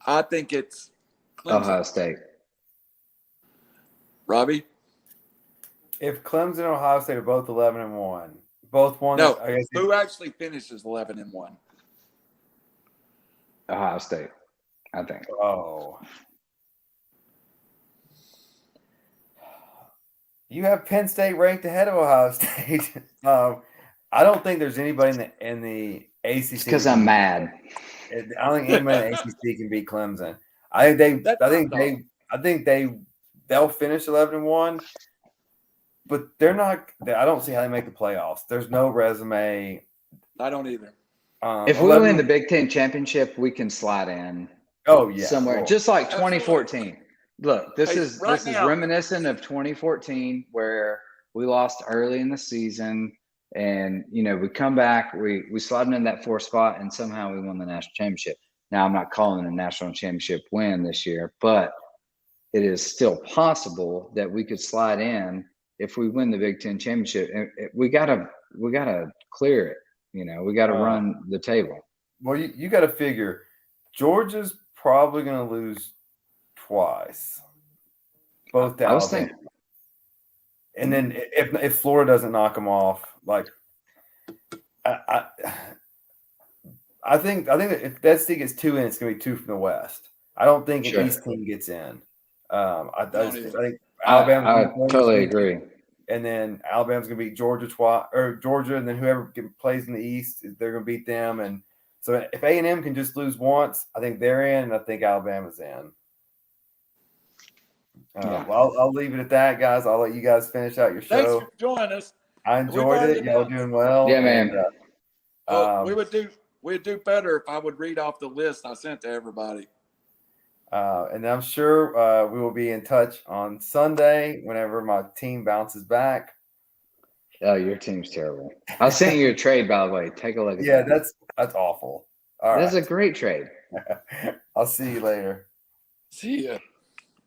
S1: I think it's Clemson.
S2: Ohio State.
S1: Robbie?
S3: If Clemson and Ohio State are both 11-1, both won.
S1: No, who actually finishes 11-1?
S2: Ohio State, I think.
S3: Oh. You have Penn State ranked ahead of Ohio State. I don't think there's anybody in the ACC.
S2: Because I'm mad.
S3: I don't think anybody in the ACC can beat Clemson. I think they'll finish 11-1, but they're not. I don't see how they make the playoffs. There's no resume.
S1: I don't either.
S2: If we win the Big Ten championship, we can slide in.
S3: Oh yeah,
S2: somewhere
S3: cool.
S2: Just like 2014.
S1: Absolutely.
S2: Look, this is
S1: now,
S2: reminiscent of 2014, where we lost early in the season, and we come back, we slid in that fourth spot, and somehow we won the national championship. Now, I'm not calling it a national championship win this year, but it is still possible that we could slide in if we win the Big Ten championship. We gotta clear it. We gotta run the table.
S3: Well, you got to figure Georgia's probably going to lose twice, both to Alabama. And then if Florida doesn't knock them off, like I think that if that seed gets 2 in, it's going to be 2 from the West. I don't think an East team gets in. I think Alabama.
S2: I totally agree.
S3: And then Alabama's going to beat Georgia twice, or Georgia, and then whoever plays in the East, they're going to beat them. And so if A&M can just lose once, I think they're in, and I think Alabama's in. Well, I'll leave it at that, guys. I'll let you guys finish out your show.
S1: Thanks for joining us.
S3: I enjoyed it. Y'all doing well.
S2: Yeah, man.
S1: We'd do better if I would read off the list I sent to everybody.
S3: And I'm sure we will be in touch on Sunday whenever my team bounces back.
S2: Oh, your team's terrible. I sent you a trade, by the way. Take a look at that.
S3: Yeah, that's awful. All right.
S2: That's a great trade.
S3: I'll see you later.
S1: See ya.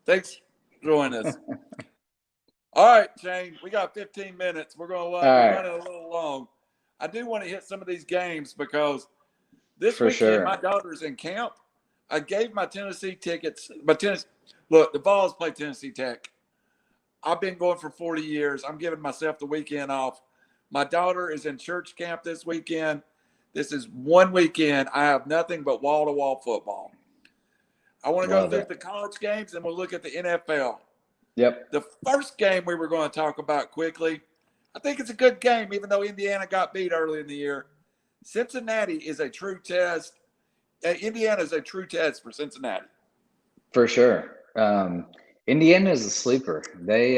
S1: Thanks for joining us. All right, Shane, we got 15 minutes. We're going to run it a little long. I do want to hit some of these games because this weekend my daughter's in camp. I gave my Tennessee tickets. Look, the Vols play Tennessee Tech. I've been going for 40 years. I'm giving myself the weekend off. My daughter is in church camp this weekend. This is one weekend. I have nothing but wall-to-wall football. I want to go through the college games, and we'll look at the NFL.
S2: Yep.
S1: The first game we were going to talk about quickly, I think it's a good game, even though Indiana got beat early in the year. Cincinnati is a true test. Indiana is a true test for Cincinnati.
S2: For sure. Indiana is a sleeper. They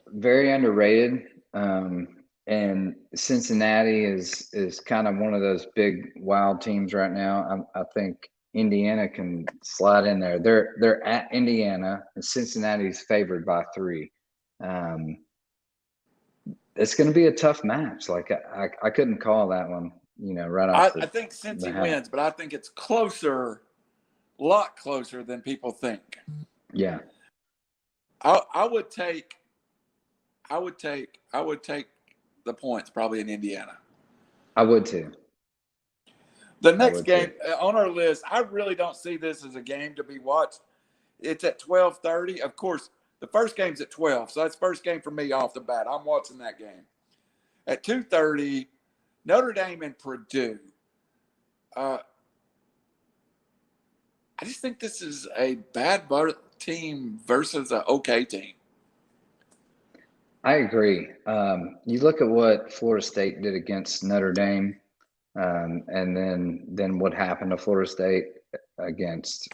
S2: very underrated. And Cincinnati is kind of one of those big wild teams right now. I think Indiana can slide in there. They're at Indiana, and Cincinnati's favored by 3. It's going to be a tough match. Like I couldn't call that one. Right off.
S1: I think Cincy wins, but I think it's closer, a lot closer than people think.
S2: Yeah.
S1: I would take the points probably in Indiana.
S2: I would too.
S1: The next game on our list, I really don't see this as a game to be watched. It's at 12:30. Of course, the first game's at 12, so that's first game for me off the bat. I'm watching that game. At 2:30, Notre Dame and Purdue. I just think this is a bad team versus an okay team.
S2: I agree. You look at what Florida State did against Notre Dame, and then what happened to Florida State against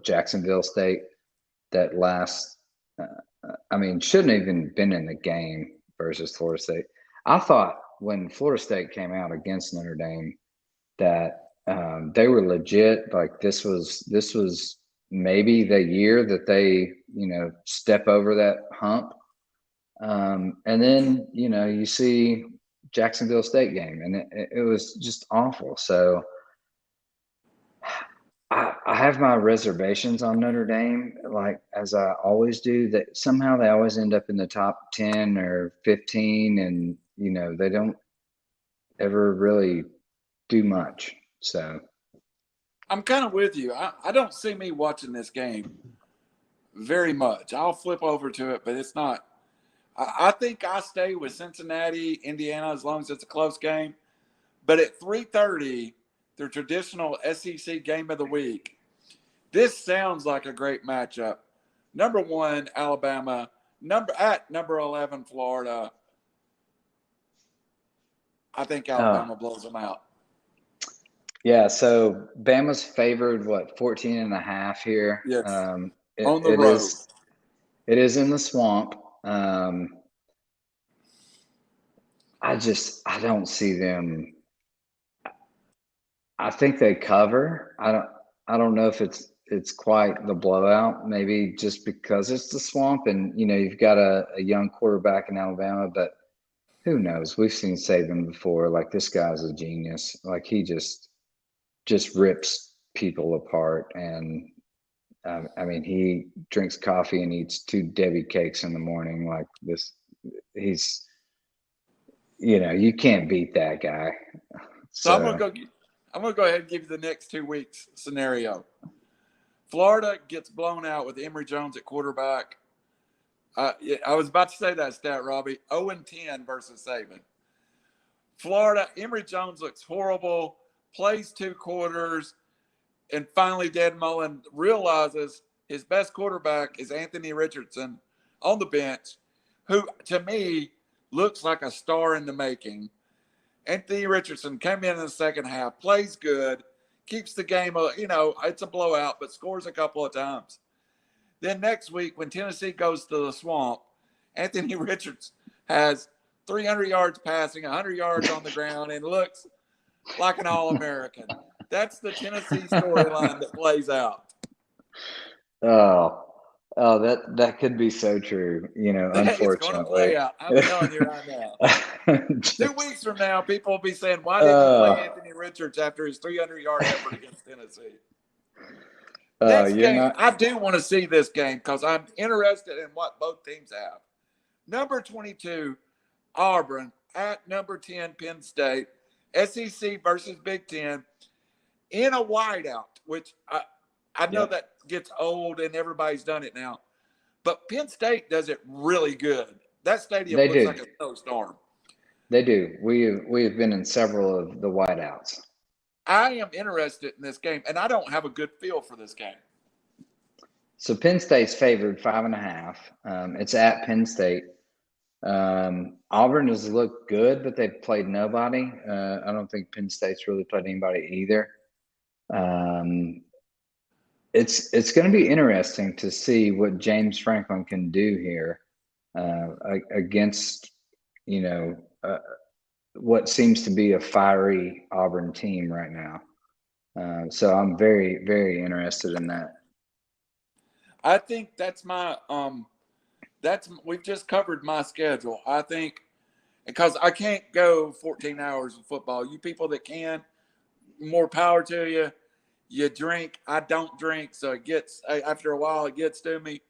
S2: Jacksonville State. That last, shouldn't have even been in the game versus Florida State. I thought when Florida State came out against Notre Dame that they were legit. Like this was maybe the year that they step over that hump. And then, you see Jacksonville State game and it was just awful. So I have my reservations on Notre Dame, like as I always do, that somehow they always end up in the top 10 or 15 and, they don't ever really do much. So
S1: I'm kind of with you. I don't see me watching this game very much. I'll flip over to it, but it's not. I think I stay with Cincinnati, Indiana, as long as it's a close game. But at 3:30, the traditional SEC game of the week, this sounds like a great matchup. Number 1, Alabama. Number 11, Florida. I think Alabama blows them out.
S2: Yeah, so Bama's favored, 14.5 here.
S1: Yes.
S2: On
S1: the road.
S2: It is in the swamp. I don't see them. I think they cover. I don't know if it's quite the blowout, maybe just because it's the swamp and you've got a young quarterback in Alabama, but who knows? We've seen Saban before. Like this guy's a genius. Like he just rips people apart and he drinks coffee and eats 2 Debbie cakes in the morning. Like this, he's, you can't beat that guy.
S1: So I'm gonna go ahead and give you the next 2 weeks scenario. Florida gets blown out with Emory Jones at quarterback. I was about to say that stat, Robbie. 0-10 versus Saban. Florida, Emory Jones looks horrible, plays 2 quarters, and finally Dan Mullen realizes his best quarterback is Anthony Richardson on the bench, who to me looks like a star in the making. Anthony Richardson came in the second half, plays good, keeps the game, it's a blowout, but scores a couple of times. Then next week, when Tennessee goes to the swamp, Anthony Richardson has 300 yards passing, 100 yards on the ground, and looks like an All-American. That's the Tennessee storyline that plays out.
S2: Oh, that could be so true. Unfortunately,
S1: it's going to play out. I'm telling you right now. 2 weeks from now, people will be saying, "Why didn't you play Anthony Richards after his 300-yard effort against Tennessee?" Next game, I do want to see this game because I'm interested in what both teams have. Number 22, Auburn at number 10, Penn State. SEC versus Big Ten in a whiteout, which I know that gets old and everybody's done it now. But Penn State does it really good. That stadium looks like a snowstorm.
S2: They do. We have been in several of the whiteouts.
S1: I am interested in this game, and I don't have a good feel for this game.
S2: So Penn State's favored 5.5. It's at Penn State. Auburn has looked good, but they've played nobody. I don't think Penn State's really played anybody either. It's going to be interesting to see what James Franklin can do here against, what seems to be a fiery Auburn team right now. So I'm very, very interested in that.
S1: I think that's my we've just covered my schedule. I think because I can't go 14 hours of football. You people that can, more power to you. You drink. I don't drink, so it gets after a while it gets to me.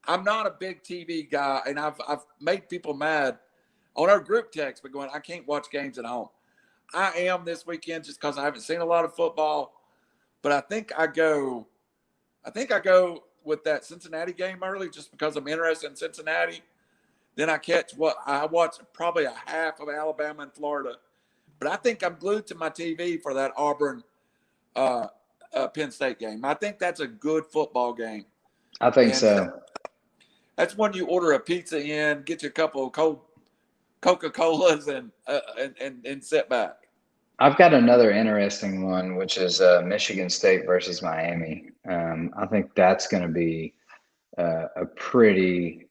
S1: I'm not a big TV guy, and I've made people mad on our group text, but going, I can't watch games at home. am this weekend just because I haven't seen a lot of football. But I think I go with that Cincinnati game early just because I'm interested in Cincinnati. Then I watch probably a half of Alabama and Florida. But I think I'm glued to my TV for that Auburn Penn State game. I think that's a good football game.
S2: I think so.
S1: That's when you order a pizza in, get you a couple of cold Coca-Colas and sit back.
S2: I've got another interesting one, which is Michigan State versus Miami. I think that's going to be a pretty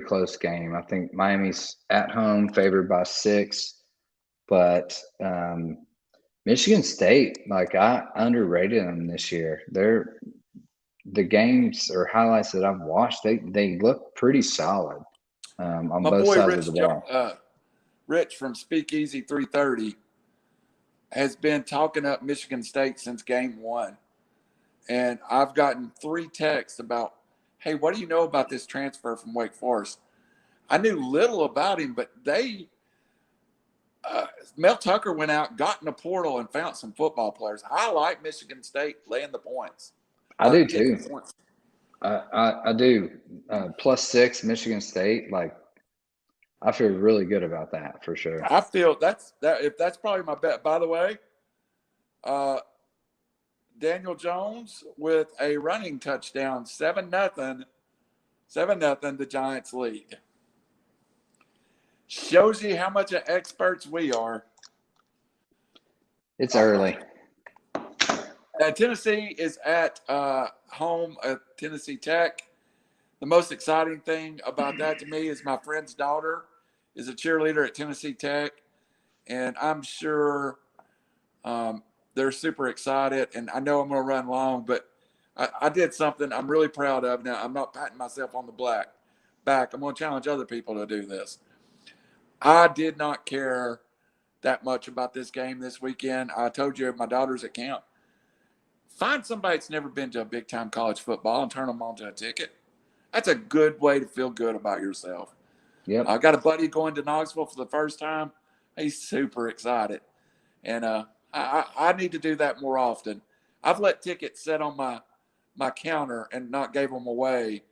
S2: close game. I think Miami's at home, favored by 6, but Michigan State, like I underrated them this year. The games or highlights that I've watched, they look pretty solid on
S1: My
S2: both
S1: boy
S2: sides of the ball.
S1: Rich from Speakeasy 330 has been talking up Michigan State since game 1. And I've gotten 3 texts about, hey, what do you know about this transfer from Wake Forest? I knew little about him, but Mel Tucker went out, got in the portal, and found some football players. I like Michigan State laying the points.
S2: I do too. I do. +6 Michigan State. Like, I feel really good about that for sure.
S1: I feel that's probably my bet. By the way, Daniel Jones with a running touchdown, 7-0. 7-0, the Giants lead. Shows you how much of experts we are.
S2: It's early.
S1: Tennessee is at home at Tennessee Tech. The most exciting thing about that to me is my friend's daughter is a cheerleader at Tennessee Tech, and I'm sure they're super excited. And I know I'm going to run long, but I did something I'm really proud of. Now, I'm not patting myself on the back. I'm going to challenge other people to do this. I did not care that much about this game this weekend. I told you my daughter's at camp. Find somebody that's never been to a big-time college football and turn them on to a ticket. That's a good way to feel good about yourself.
S2: Yep.
S1: I got a buddy going to Knoxville for the first time. He's super excited. And I need to do that more often. I've let tickets sit on my counter and not gave them away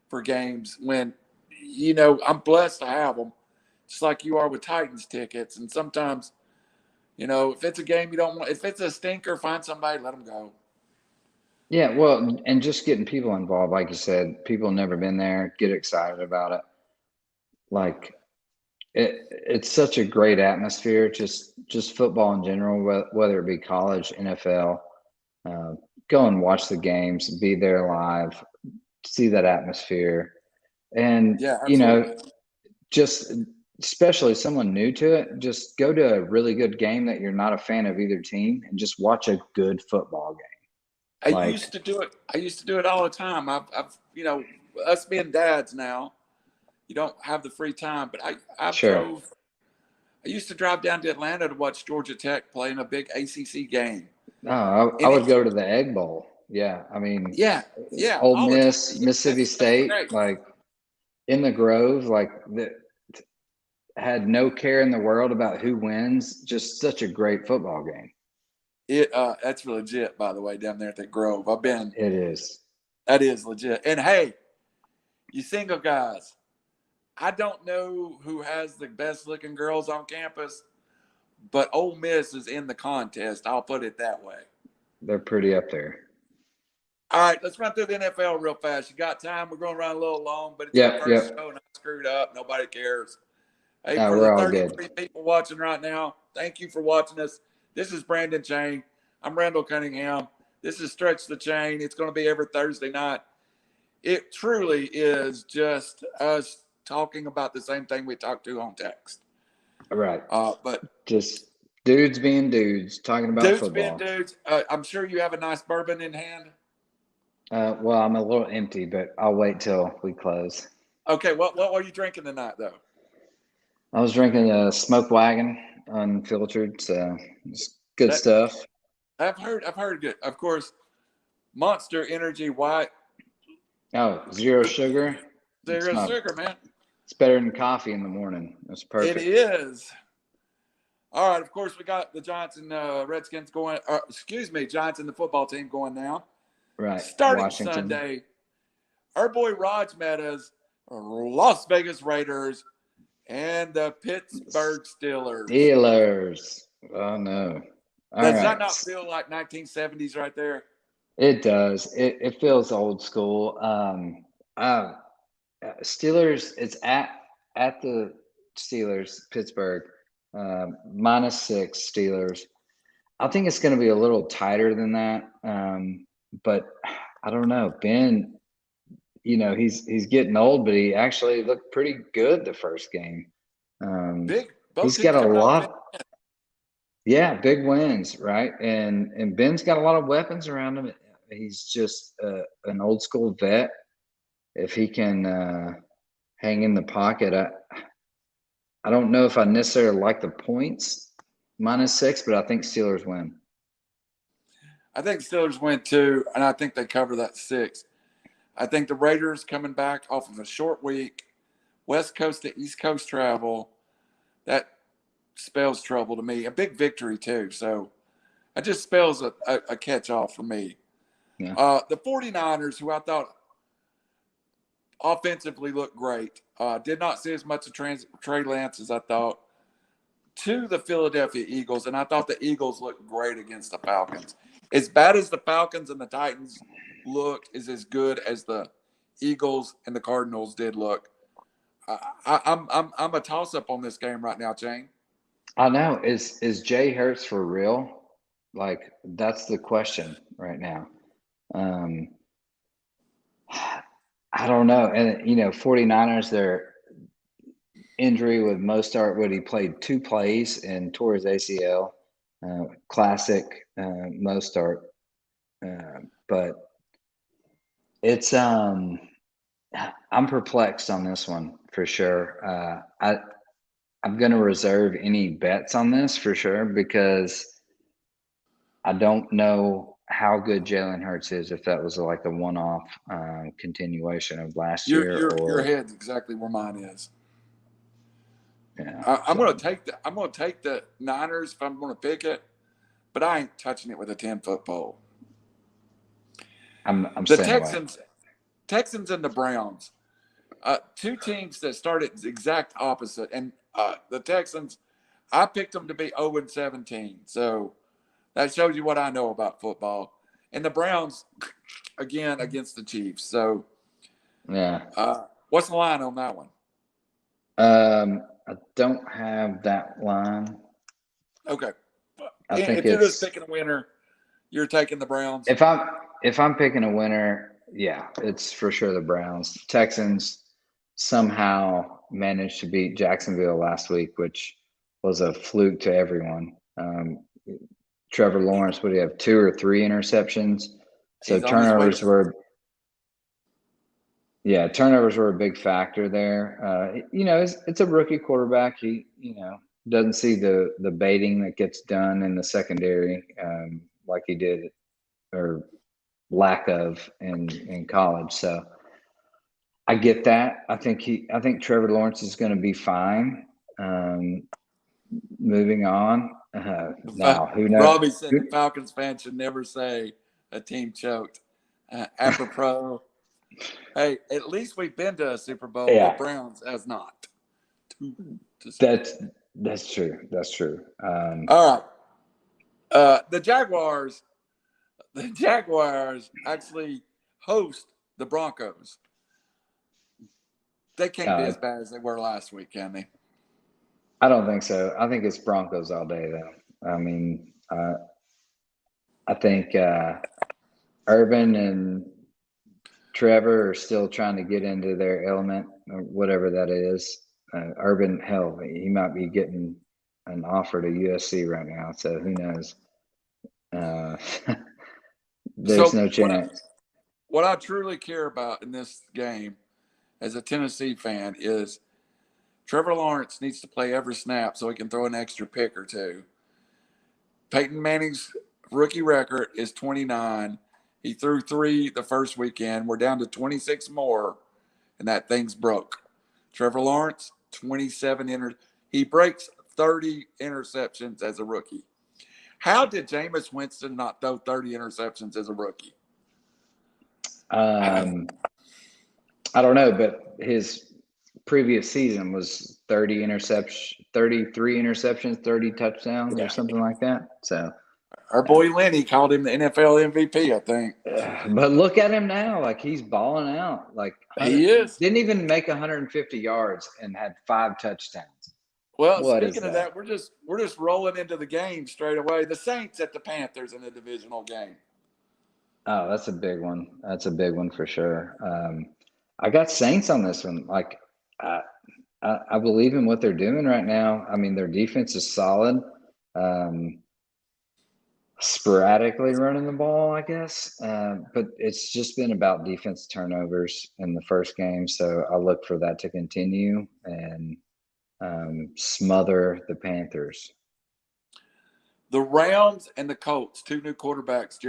S1: for games when, I'm blessed to have them, just like you are with Titans tickets. And sometimes, if it's a game you don't want, if it's a stinker, find somebody, let them go.
S2: Yeah, well, and just getting people involved, like you said, people have never been there, get excited about it. Like, it's such a great atmosphere, just football in general, whether it be college, NFL. Go and watch the games, be there live, see that atmosphere. And, just especially someone new to it, just go to a really good game that you're not a fan of either team and just watch a good football game.
S1: I used to do it all the time. I've us being dads now, you don't have the free time, but I used to drive down to Atlanta to watch Georgia Tech play in a big ACC game.
S2: No, I would go to the Egg Bowl. Yeah, I mean, Ole Miss, Mississippi State, like in the Grove, like had no care in the world about who wins. Just such a great football game.
S1: That's legit, by the way, down there at the Grove. I've been.
S2: It is.
S1: That is legit. And hey, you single guys, I don't know who has the best looking girls on campus, but Ole Miss is in the contest. I'll put it that way.
S2: They're pretty up there.
S1: All right, let's run through the NFL real fast. You got time? We're going to run a little long, but it's our first show and I screwed up. Nobody cares. Hey, for the 33 people watching right now, thank you for watching us. This is Brandon Chain. I'm Randall Cunningham. This is Stretch the Chain. It's going to be every Thursday night. It truly is just us talking about the same thing we talked to on text.
S2: All right.
S1: But
S2: just dudes being dudes, talking about
S1: dudes
S2: football.
S1: Being dudes. I'm sure you have a nice bourbon in hand.
S2: Well, I'm a little empty, but I'll wait till we close.
S1: Okay. What were you drinking tonight, though?
S2: I was drinking a Smoke Wagon unfiltered, so it's good stuff.
S1: I've heard good. Of course, Monster Energy White.
S2: Oh, zero sugar.
S1: Zero sugar, man.
S2: It's better than coffee in the morning. That's perfect.
S1: It is. All right, of course, we got the Johnson Redskins going. Johnson, the football team going now.
S2: Right.
S1: Starting
S2: Washington.
S1: Sunday, our boy Raj Meadows, Las Vegas Raiders, and the Pittsburgh Steelers.
S2: Steelers. Oh, no.
S1: Does that not feel like 1970s right there?
S2: It does. It feels old school. Steelers, it's at the Steelers, Pittsburgh, -6 Steelers. I think it's going to be a little tighter than that. But I don't know. Ben, he's getting old, but he actually looked pretty good the first game. He's got a lot. Yeah, big wins, right? And Ben's got a lot of weapons around him. He's just an old school vet. If he can hang in the pocket, I don't know if I necessarily like the points -6, but I think Steelers win.
S1: I think Steelers win too, and I think they cover that 6. I think the Raiders coming back off of a short week, West Coast to East Coast travel, that spells trouble to me. A big victory too, so it just spells a catch-off for me.
S2: Yeah.
S1: The 49ers, who I thought offensively looked great, did not see as much of Trey Lance as I thought, to the Philadelphia Eagles, and I thought the Eagles looked great against the Falcons. As bad as the Falcons and the Titans looked is as good as the Eagles and the Cardinals did look. I'm a toss-up on this game right now, Shane.
S2: I know. Is Jay Hurts for real? Like, that's the question right now. I don't know. And 49ers, their injury with Mostert, he played 2 plays and tore his ACL. Classic Mostert. But it's I'm perplexed on this one for sure. I'm going to reserve any bets on this for sure because I don't know how good Jalen Hurts is, if that was like a one-off continuation of last year.
S1: Your head's exactly where mine is.
S2: Yeah,
S1: I'm going to take the Niners if I'm going to pick it, but I ain't touching it with a 10-foot pole.
S2: I'm
S1: the
S2: saying
S1: Texans and the Browns, 2 teams that started the exact opposite, and the Texans, I picked them to be 0-17, so that shows you what I know about football. And the Browns, again, against the Chiefs. So,
S2: yeah.
S1: What's the line on that one?
S2: I don't have that line.
S1: Okay.
S2: If
S1: you're just picking a winner, you're taking the Browns.
S2: If I'm picking a winner, yeah, it's for sure the Browns. Texans somehow managed to beat Jacksonville last week, which was a fluke to everyone. Trevor Lawrence, would he have 2 or 3 interceptions? So turnovers were a big factor there. It's a rookie quarterback. He, doesn't see the baiting that gets done in the secondary like he did, or lack of in college. So I get that. I think Trevor Lawrence is going to be fine. Moving on. Now, who knows?
S1: Robbie said the Falcons fans should never say a team choked. Apropos, hey, at least we've been to a Super Bowl.
S2: Yeah.
S1: The Browns has not.
S2: That's true. That's true.
S1: All right. The Jaguars actually host the Broncos. They can't be as bad as they were last week, can they?
S2: I don't think so. I think it's Broncos all day, though. I mean, I think Urban and Trevor are still trying to get into their element, or whatever that is. Urban, hell, he might be getting an offer to USC right now, so who knows? There's no chance.
S1: What I truly care about in this game as a Tennessee fan is Trevor Lawrence needs to play every snap so he can throw an extra pick or 2. Peyton Manning's rookie record is 29. He threw 3 the first weekend. We're down to 26 more, and that thing's broke. Trevor Lawrence, 27 entered. He breaks 30 interceptions as a rookie. How did Jameis Winston not throw 30 interceptions as a rookie?
S2: I don't know, but his previous season was 33 interceptions, 30 touchdowns, or something like that. So
S1: our boy Lenny called him the NFL MVP, I think.
S2: But look at him now. Like, he's balling out. Like,
S1: he is.
S2: Didn't even make 150 yards and had 5 touchdowns.
S1: Well, speaking of that, we're just rolling into the game straight away. The Saints at the Panthers in a divisional game.
S2: Oh, that's a big one. That's a big one for sure. I got Saints on this one. Like, I believe in what they're doing right now. I mean, their defense is solid. Sporadically running the ball, I guess. But it's just been about defense turnovers in the first game. So I look for that to continue and smother the Panthers.
S1: The Rams and the Colts, 2 new quarterbacks.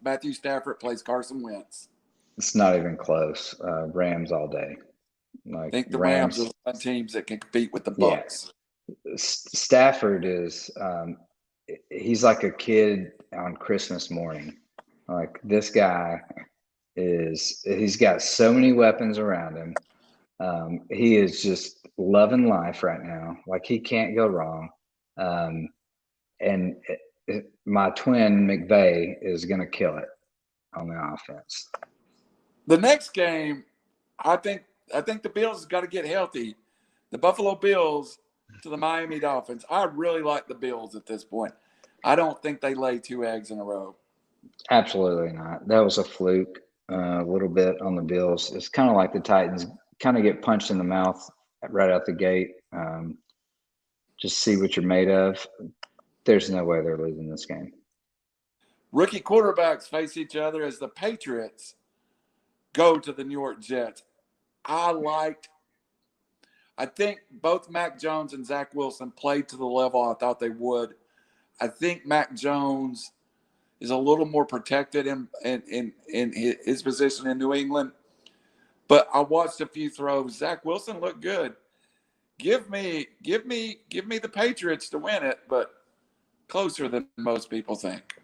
S1: Matthew Stafford plays Carson Wentz.
S2: It's not even close. Rams all day.
S1: I think the Rams are one teams that can compete with the Bucs.
S2: Yeah. Stafford is he's like a kid on Christmas morning. Like, this guy he's got so many weapons around him. He is just loving life right now. Like, he can't go wrong. And my twin McVay is going to kill it on the offense.
S1: The next game, I think the Bills got to get healthy. The Buffalo Bills to the Miami Dolphins. I really like the Bills at this point. I don't think they lay 2 eggs in a row.
S2: Absolutely not. That was a fluke a little bit on the Bills. It's kind of like the Titans kind of get punched in the mouth right out the gate. Just see what you're made of. There's no way they're losing this game.
S1: Rookie quarterbacks face each other as the Patriots go to the New York Jets. I think both Mac Jones and Zach Wilson played to the level I thought they would. I think Mac Jones is a little more protected in his position in New England. But I watched a few throws. Zach Wilson looked good. Give me the Patriots to win it, but closer than most people think.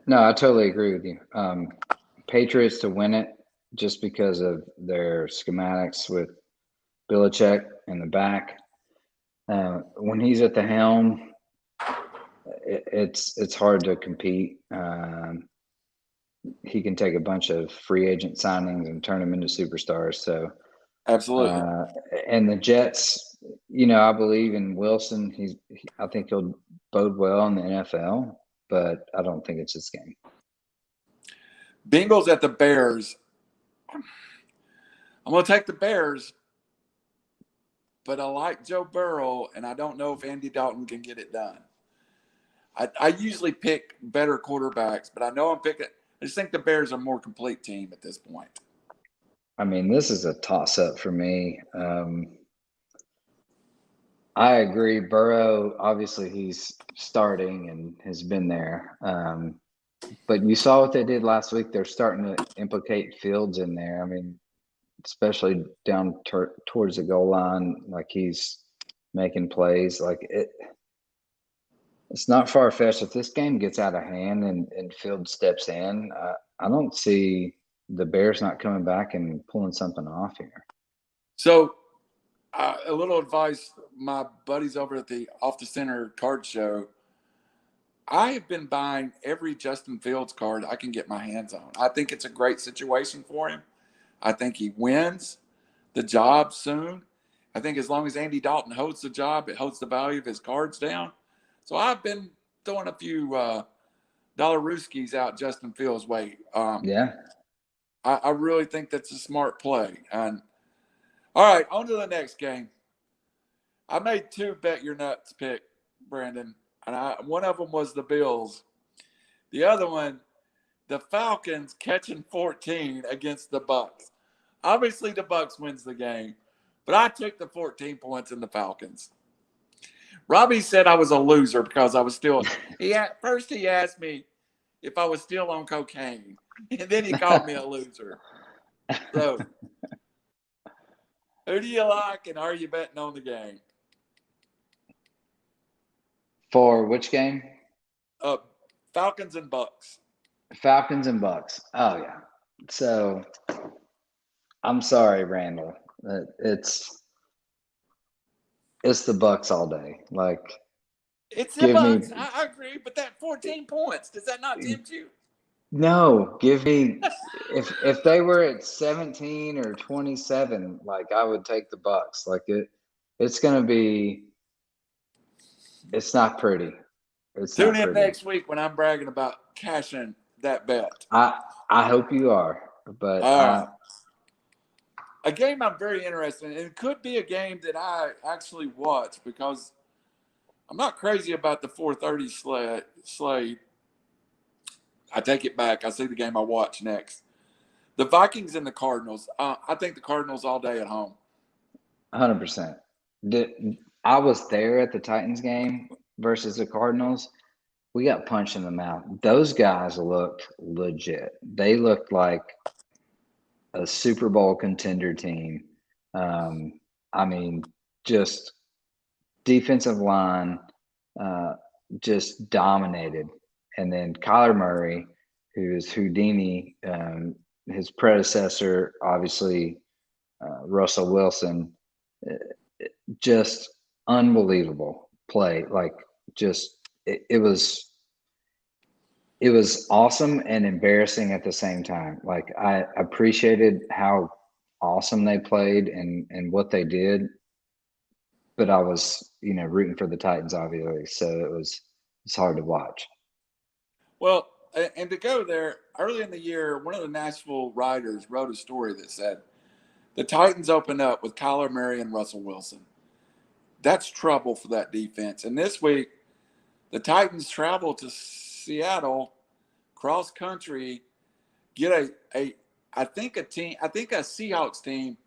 S2: No, I totally agree with you. Patriots to win it just because of their schematics with Belichick in the back. When he's at the helm, it's hard to compete. He can take a bunch of free agent signings and turn them into superstars. So
S1: absolutely.
S2: And the Jets, I believe in Wilson. I think he'll bode well in the NFL, but I don't think it's this game.
S1: Bengals at the Bears. I'm going to take the Bears, but I like Joe Burrow, and I don't know if Andy Dalton can get it done. I usually pick better quarterbacks, but I know I'm picking – I just think the Bears are a more complete team at this point.
S2: I mean, this is a toss-up for me. I agree. Burrow, obviously, he's starting and has been there. But you saw what they did last week. They're starting to implicate Fields in there. I mean, especially down towards the goal line, like he's making plays. Like, it's not far-fetched. If this game gets out of hand and Fields steps in, I don't see the Bears not coming back and pulling something off here.
S1: So, a little advice, my buddies over at the Off the Center card show, I have been buying every Justin Fields card I can get my hands on. I think it's a great situation for him. I think he wins the job soon. I think as long as Andy Dalton holds the job, it holds the value of his cards down. So I've been throwing a few dollar-rooskies out Justin Fields' way.
S2: Yeah.
S1: I really think that's a smart play. And all right, on to the next game. I made 2 bet your nuts pick, Brandon. And one of them was the Bills. The other one, the Falcons catching 14 against the Bucs. Obviously, the Bucs wins the game, but I took the 14 points in the Falcons. Robbie said I was a loser because I was still – first he asked me if I was still on cocaine, and then he called me a loser. So, who do you like, and are you betting on the game?
S2: For which game?
S1: Falcons and Bucks.
S2: Falcons and Bucks. Oh yeah. So I'm sorry, Randall. It's the Bucks all day. Like,
S1: it's the
S2: give
S1: Bucks.
S2: me
S1: I agree, but that 14 points, does that not tempt you?
S2: no. Give me if they were at 17 or 27, like I would take the Bucks. Like it's gonna be. It's not pretty. It's
S1: Tune
S2: not
S1: in
S2: pretty.
S1: next week when I'm bragging about cashing that bet.
S2: I hope you are, but
S1: All right. A game I'm very interested in. It could be a game that I actually watch because I'm not crazy about the 4:30 slate. I take it back. I see the game I watch next. The Vikings and the Cardinals. I think the Cardinals all day at home.
S2: 100%. I was there at the Titans game versus the Cardinals. We got punched in the mouth. Those guys looked legit. They looked like a Super Bowl contender team. I mean, just defensive line just dominated. And then Kyler Murray, who is Houdini, his predecessor, obviously, Russell Wilson, just unbelievable play. Like, just it was awesome and embarrassing at the same time. Like, I appreciated how awesome they played and what they did, but I was, rooting for the Titans, obviously. So it's hard to watch.
S1: Well, and to go there, early in the year, one of the Nashville writers wrote a story that said the Titans opened up with Kyler Murray and Russell Wilson. That's trouble for that defense. And this week, the Titans travel to Seattle, cross country, get a Seahawks team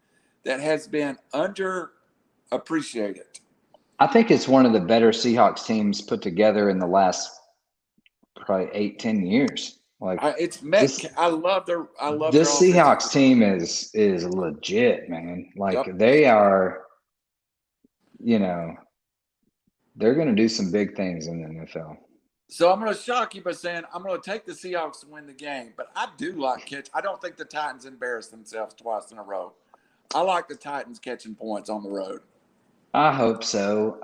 S1: that has been underappreciated.
S2: I think it's one of the better Seahawks teams put together in the last probably 8-10 years. Like,
S1: I love their
S2: Seahawks team is legit, man. Like,
S1: Yep.
S2: they are, they're going to do some big things in the NFL.
S1: So I'm going to shock you by saying I'm going to take the Seahawks to win the game, but I do like catch. I don't think the Titans embarrass themselves twice in a row. I like the Titans catching points on the road.
S2: I hope so.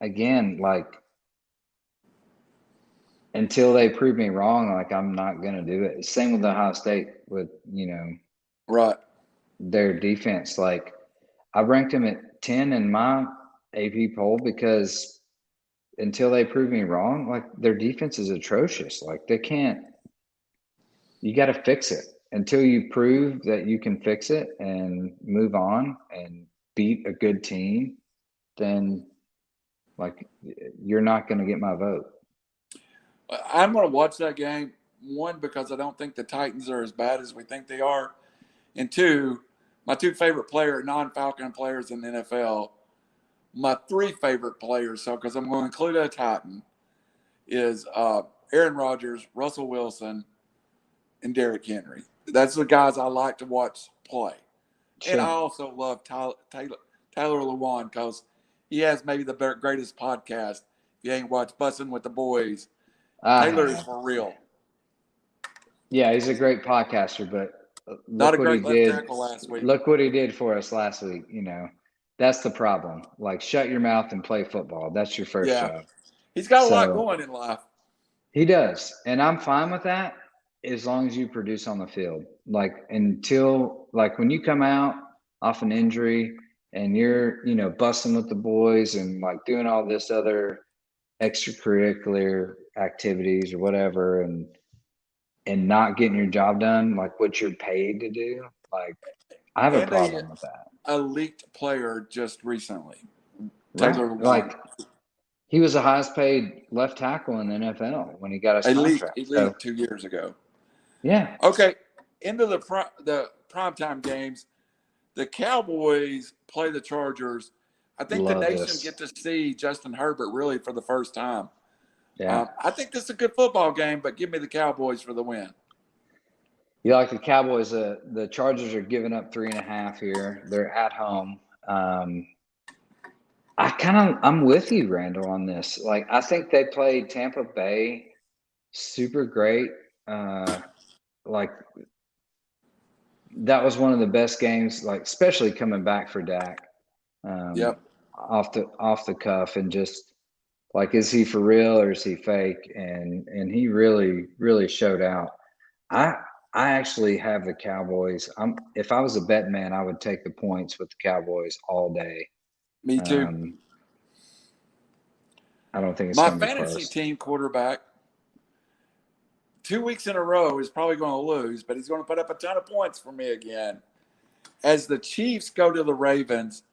S2: Again, like, until they prove me wrong, like, I'm not going to do it. Same with Ohio State with,
S1: right,
S2: their defense. Like, I ranked them at 10 in my AP poll because until they prove me wrong, like, their defense is atrocious. Like, you got to fix it. Until you prove that you can fix it and move on and beat a good team, then, like, you're not going to get my vote.
S1: I'm going to watch that game, one, because I don't think the Titans are as bad as we think they are, and two, my two favorite non-Falcon players in the NFL, my three favorite players, so because I'm going to include a Titan, is Aaron Rodgers, Russell Wilson, and Derrick Henry. That's the guys I like to watch play. Sure. And I also love Taylor Lewan because he has maybe the greatest podcast. If you ain't watched Bussin' with the Boys, Taylor is for real.
S2: Yeah, he's a great podcaster, but
S1: not a great left tackle last week.
S2: Look what he did for us last week. That's the problem. Like, shut your mouth and play football. That's your first job.
S1: He's got a lot going in life.
S2: He does, and I'm fine with that as long as you produce on the field. Like, when you come out off an injury and you're, busting with the boys and, like, doing all this other extracurricular activities or whatever, and not getting your job done, like what you're paid to do, like, I have a problem with that.
S1: A leaked player just recently,
S2: right? Taylor Lewan. Like, he was the highest paid left tackle in the NFL when he got his contract.
S1: He leaked 2 years ago.
S2: Yeah.
S1: Okay. Into the primetime games, the Cowboys play the Chargers. I think the nation get to see Justin Herbert really for the first time.
S2: Yeah.
S1: I think this is a good football game, but give me the Cowboys for the win.
S2: You like the Cowboys? The Chargers are giving up 3.5 here. They're at home. I I'm with you, Randall, on this. Like, I think they played Tampa Bay super great. Like, that was one of the best games, like, especially coming back for Dak.
S1: Yep.
S2: Off the cuff, and just like, is he for real or is he fake? And he really showed out. I actually have the Cowboys. If I was a bet man, I would take the points with the Cowboys all day.
S1: Me too.
S2: I don't think it's
S1: My
S2: going to be
S1: fantasy
S2: close.
S1: team quarterback, 2 weeks in a row, is probably going to lose, but he's going to put up a ton of points for me again. As the Chiefs go to the Ravens,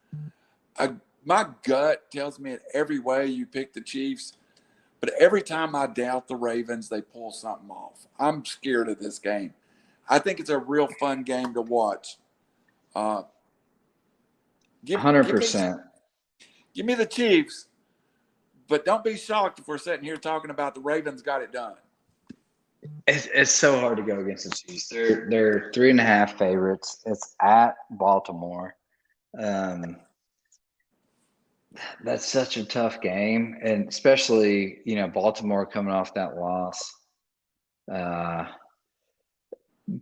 S1: my gut tells me in every way you pick the Chiefs, but every time I doubt the Ravens, they pull something off. I'm scared of this game. I think it's a real fun game to watch.
S2: 100%.
S1: Give me the Chiefs, but don't be shocked if we're sitting here talking about the Ravens got it done.
S2: It's so hard to go against the Chiefs. They're 3.5 favorites. It's at Baltimore. That's such a tough game, and especially, Baltimore coming off that loss.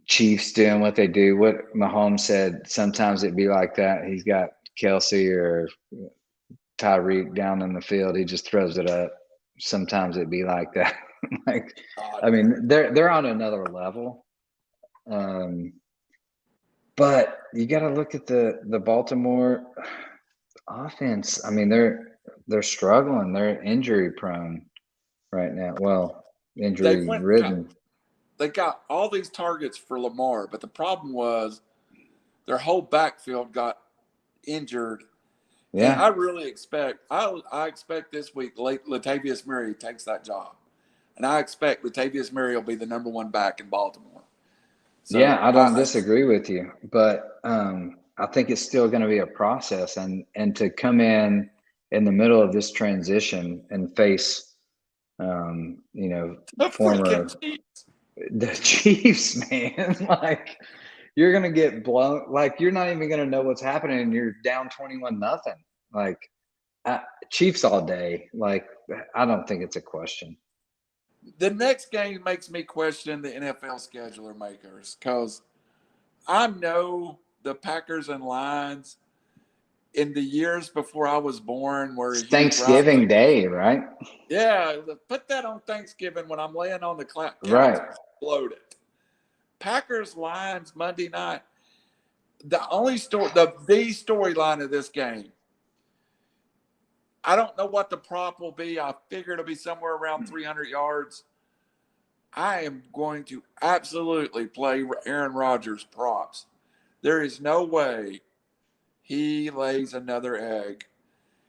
S2: Chiefs doing what they do. What Mahomes said, sometimes it'd be like that. He's got Kelsey or Tyreek down in the field. He just throws it up. Sometimes it'd be like that. Like, I mean, they're on another level. But you got to look at the Baltimore offense. I mean, they're struggling. They're injury prone right now. Well, injury ridden.
S1: They got all these targets for Lamar, but the problem was their whole backfield got injured. Yeah. And I really expect I expect this week Latavius Murray takes that job. And I expect Latavius Murray will be the number one back in Baltimore.
S2: So yeah, I don't disagree with you, but I think it's still going to be a process, and to come in the middle of this transition and face, former the Chiefs, man, like, you're going to get blown. Like, you're not even going to know what's happening, and you're down 21-0. Like, Chiefs all day. Like, I don't think it's a question.
S1: The next game makes me question the NFL scheduler makers, because I know the Packers and Lions in the years before I was born were
S2: Thanksgiving Day, right?
S1: Yeah, put that on Thanksgiving when I'm laying on the couch,
S2: right?
S1: Exploded. Packers Lions Monday night. The storyline of this game. I don't know what the prop will be. I figure it'll be somewhere around 300 yards. I am going to absolutely play Aaron Rodgers props. There is no way he lays another egg.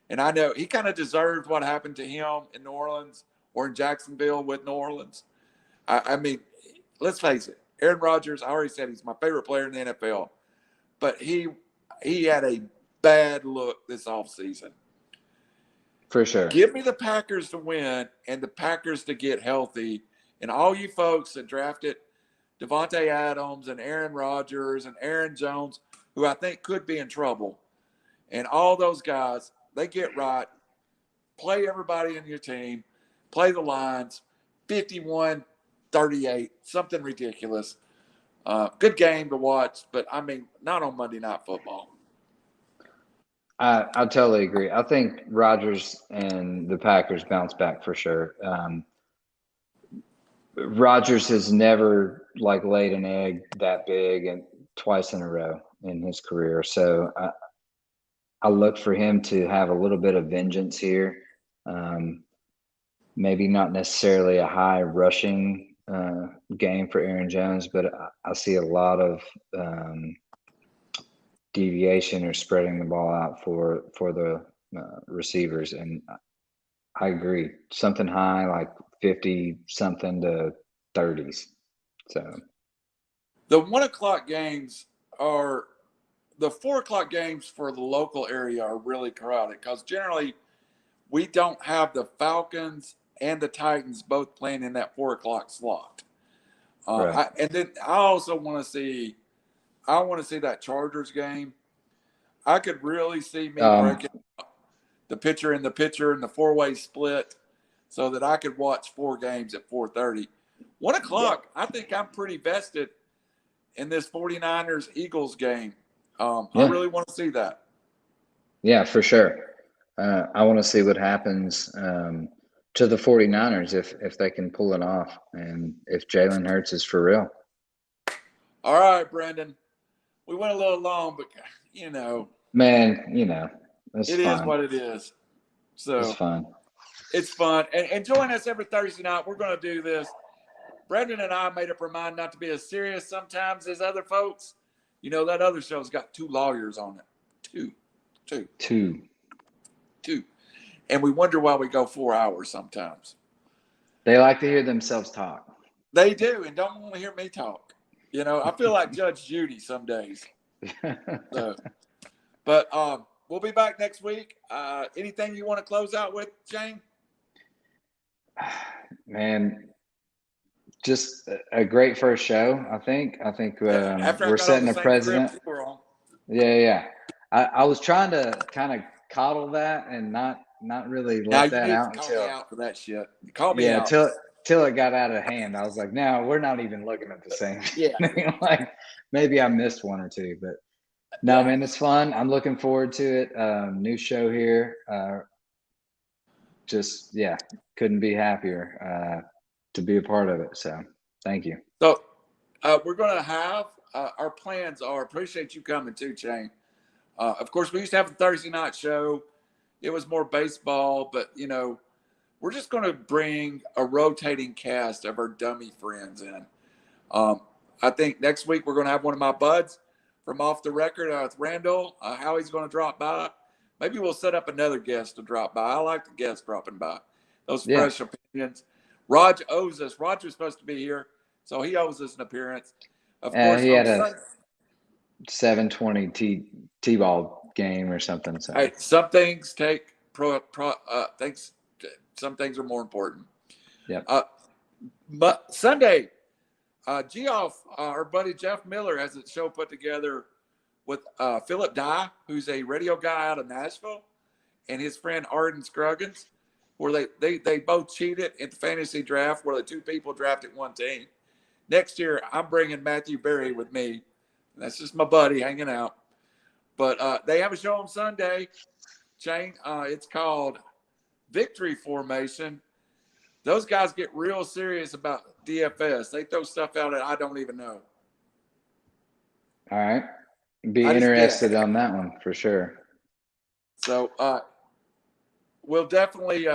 S1: And I know he kind of deserved what happened to him in New Orleans or in Jacksonville with New Orleans. I mean, let's face it. Aaron Rodgers, I already said he's my favorite player in the NFL. But he had a bad look this offseason.
S2: For sure.
S1: Give me the Packers to win and the Packers to get healthy. And all you folks that drafted Devontae Adams and Aaron Rodgers and Aaron Jones, who I think could be in trouble, and all those guys, they get right. Play everybody in your team. Play the Lions. 51-38, something ridiculous. Good game to watch, but, I mean, not on Monday Night Football.
S2: I totally agree. I think Rodgers and the Packers bounce back for sure. Rodgers has never laid an egg that big and twice in a row in his career. So I look for him to have a little bit of vengeance here. Maybe not necessarily a high rushing game for Aaron Jones, but I see a lot of deviation or spreading the ball out for the receivers. And I agree. Something high, like 50-something to 30s. So
S1: the 1 o'clock games are the 4 o'clock games for the local area are really crowded because generally we don't have the Falcons and the Titans both playing in that 4 o'clock slot.
S2: Right.
S1: And then I also want to see that Chargers game. I could really see me breaking the pitcher in the pitcher and the four-way split so that I could watch 4 games at 4:30. 1 o'clock, I think I'm pretty vested in this 49ers Eagles game. I really want to see that.
S2: Yeah, for sure. I want to see what happens to the 49ers if they can pull it off and if Jalen Hurts is for real.
S1: All right, Brendan. We went a little long, but,
S2: Man, it's
S1: it
S2: fun.
S1: is what it is. So
S2: it's fun.
S1: It's fun. And join us every Thursday night. We're going to do this. Brendan and I made up our mind not to be as serious sometimes as other folks. That other show's got 2 lawyers on it. Two. And we wonder why we go 4 hours sometimes.
S2: They like to hear themselves talk.
S1: They do, and don't want to hear me talk. I feel like Judge Judy some days. But we'll be back next week. Anything you want to close out with, Shane?
S2: Man, just a great first show, I think. We're setting a precedent. Yeah. I was trying to kind of coddle that and not really let that out until
S1: me out for that shit. Call me out.
S2: Till it got out of hand. I was like, no, we're not even looking at the same.
S1: Yeah.
S2: Like maybe I missed 1 or 2, but no, man, it's fun. I'm looking forward to it. New show here. Couldn't be happier to be a part of it. So thank you.
S1: So we're going to have our plans are, appreciate you coming too, Shane. Of course, we used to have a Thursday night show. It was more baseball, but, we're just going to bring a rotating cast of our dummy friends in. I think next week we're going to have one of my buds from Off the Record with Randall. Howie's going to drop by. Maybe we'll set up another guest to drop by. I like the guests dropping by. Those fresh opinions. Raj owes us. Roger's supposed to be here, so he owes us an appearance. Of course,
S2: he had a 7:20 T-ball game or something. So.
S1: Hey, some things take things. Some things are more important.
S2: Yeah.
S1: But Sunday, Geoff, our buddy Jeff Miller, has a show put together with Philip Dye, who's a radio guy out of Nashville, and his friend Arden Scruggins, where they both cheated at the fantasy draft, where the 2 people drafted 1 team. Next year, I'm bringing Matthew Berry with me. That's just my buddy hanging out. But they have a show on Sunday, Shane. It's called Victory Formation. Those guys get real serious about DFS. They throw stuff out that I don't even know.
S2: All right. Be interested on that one for sure.
S1: So we'll definitely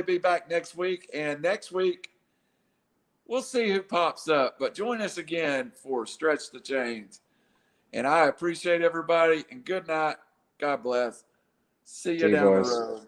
S1: be back next week. And next week, we'll see who pops up. But join us again for Stretch the Chains. And I appreciate everybody. And good night. God bless. See you down the road.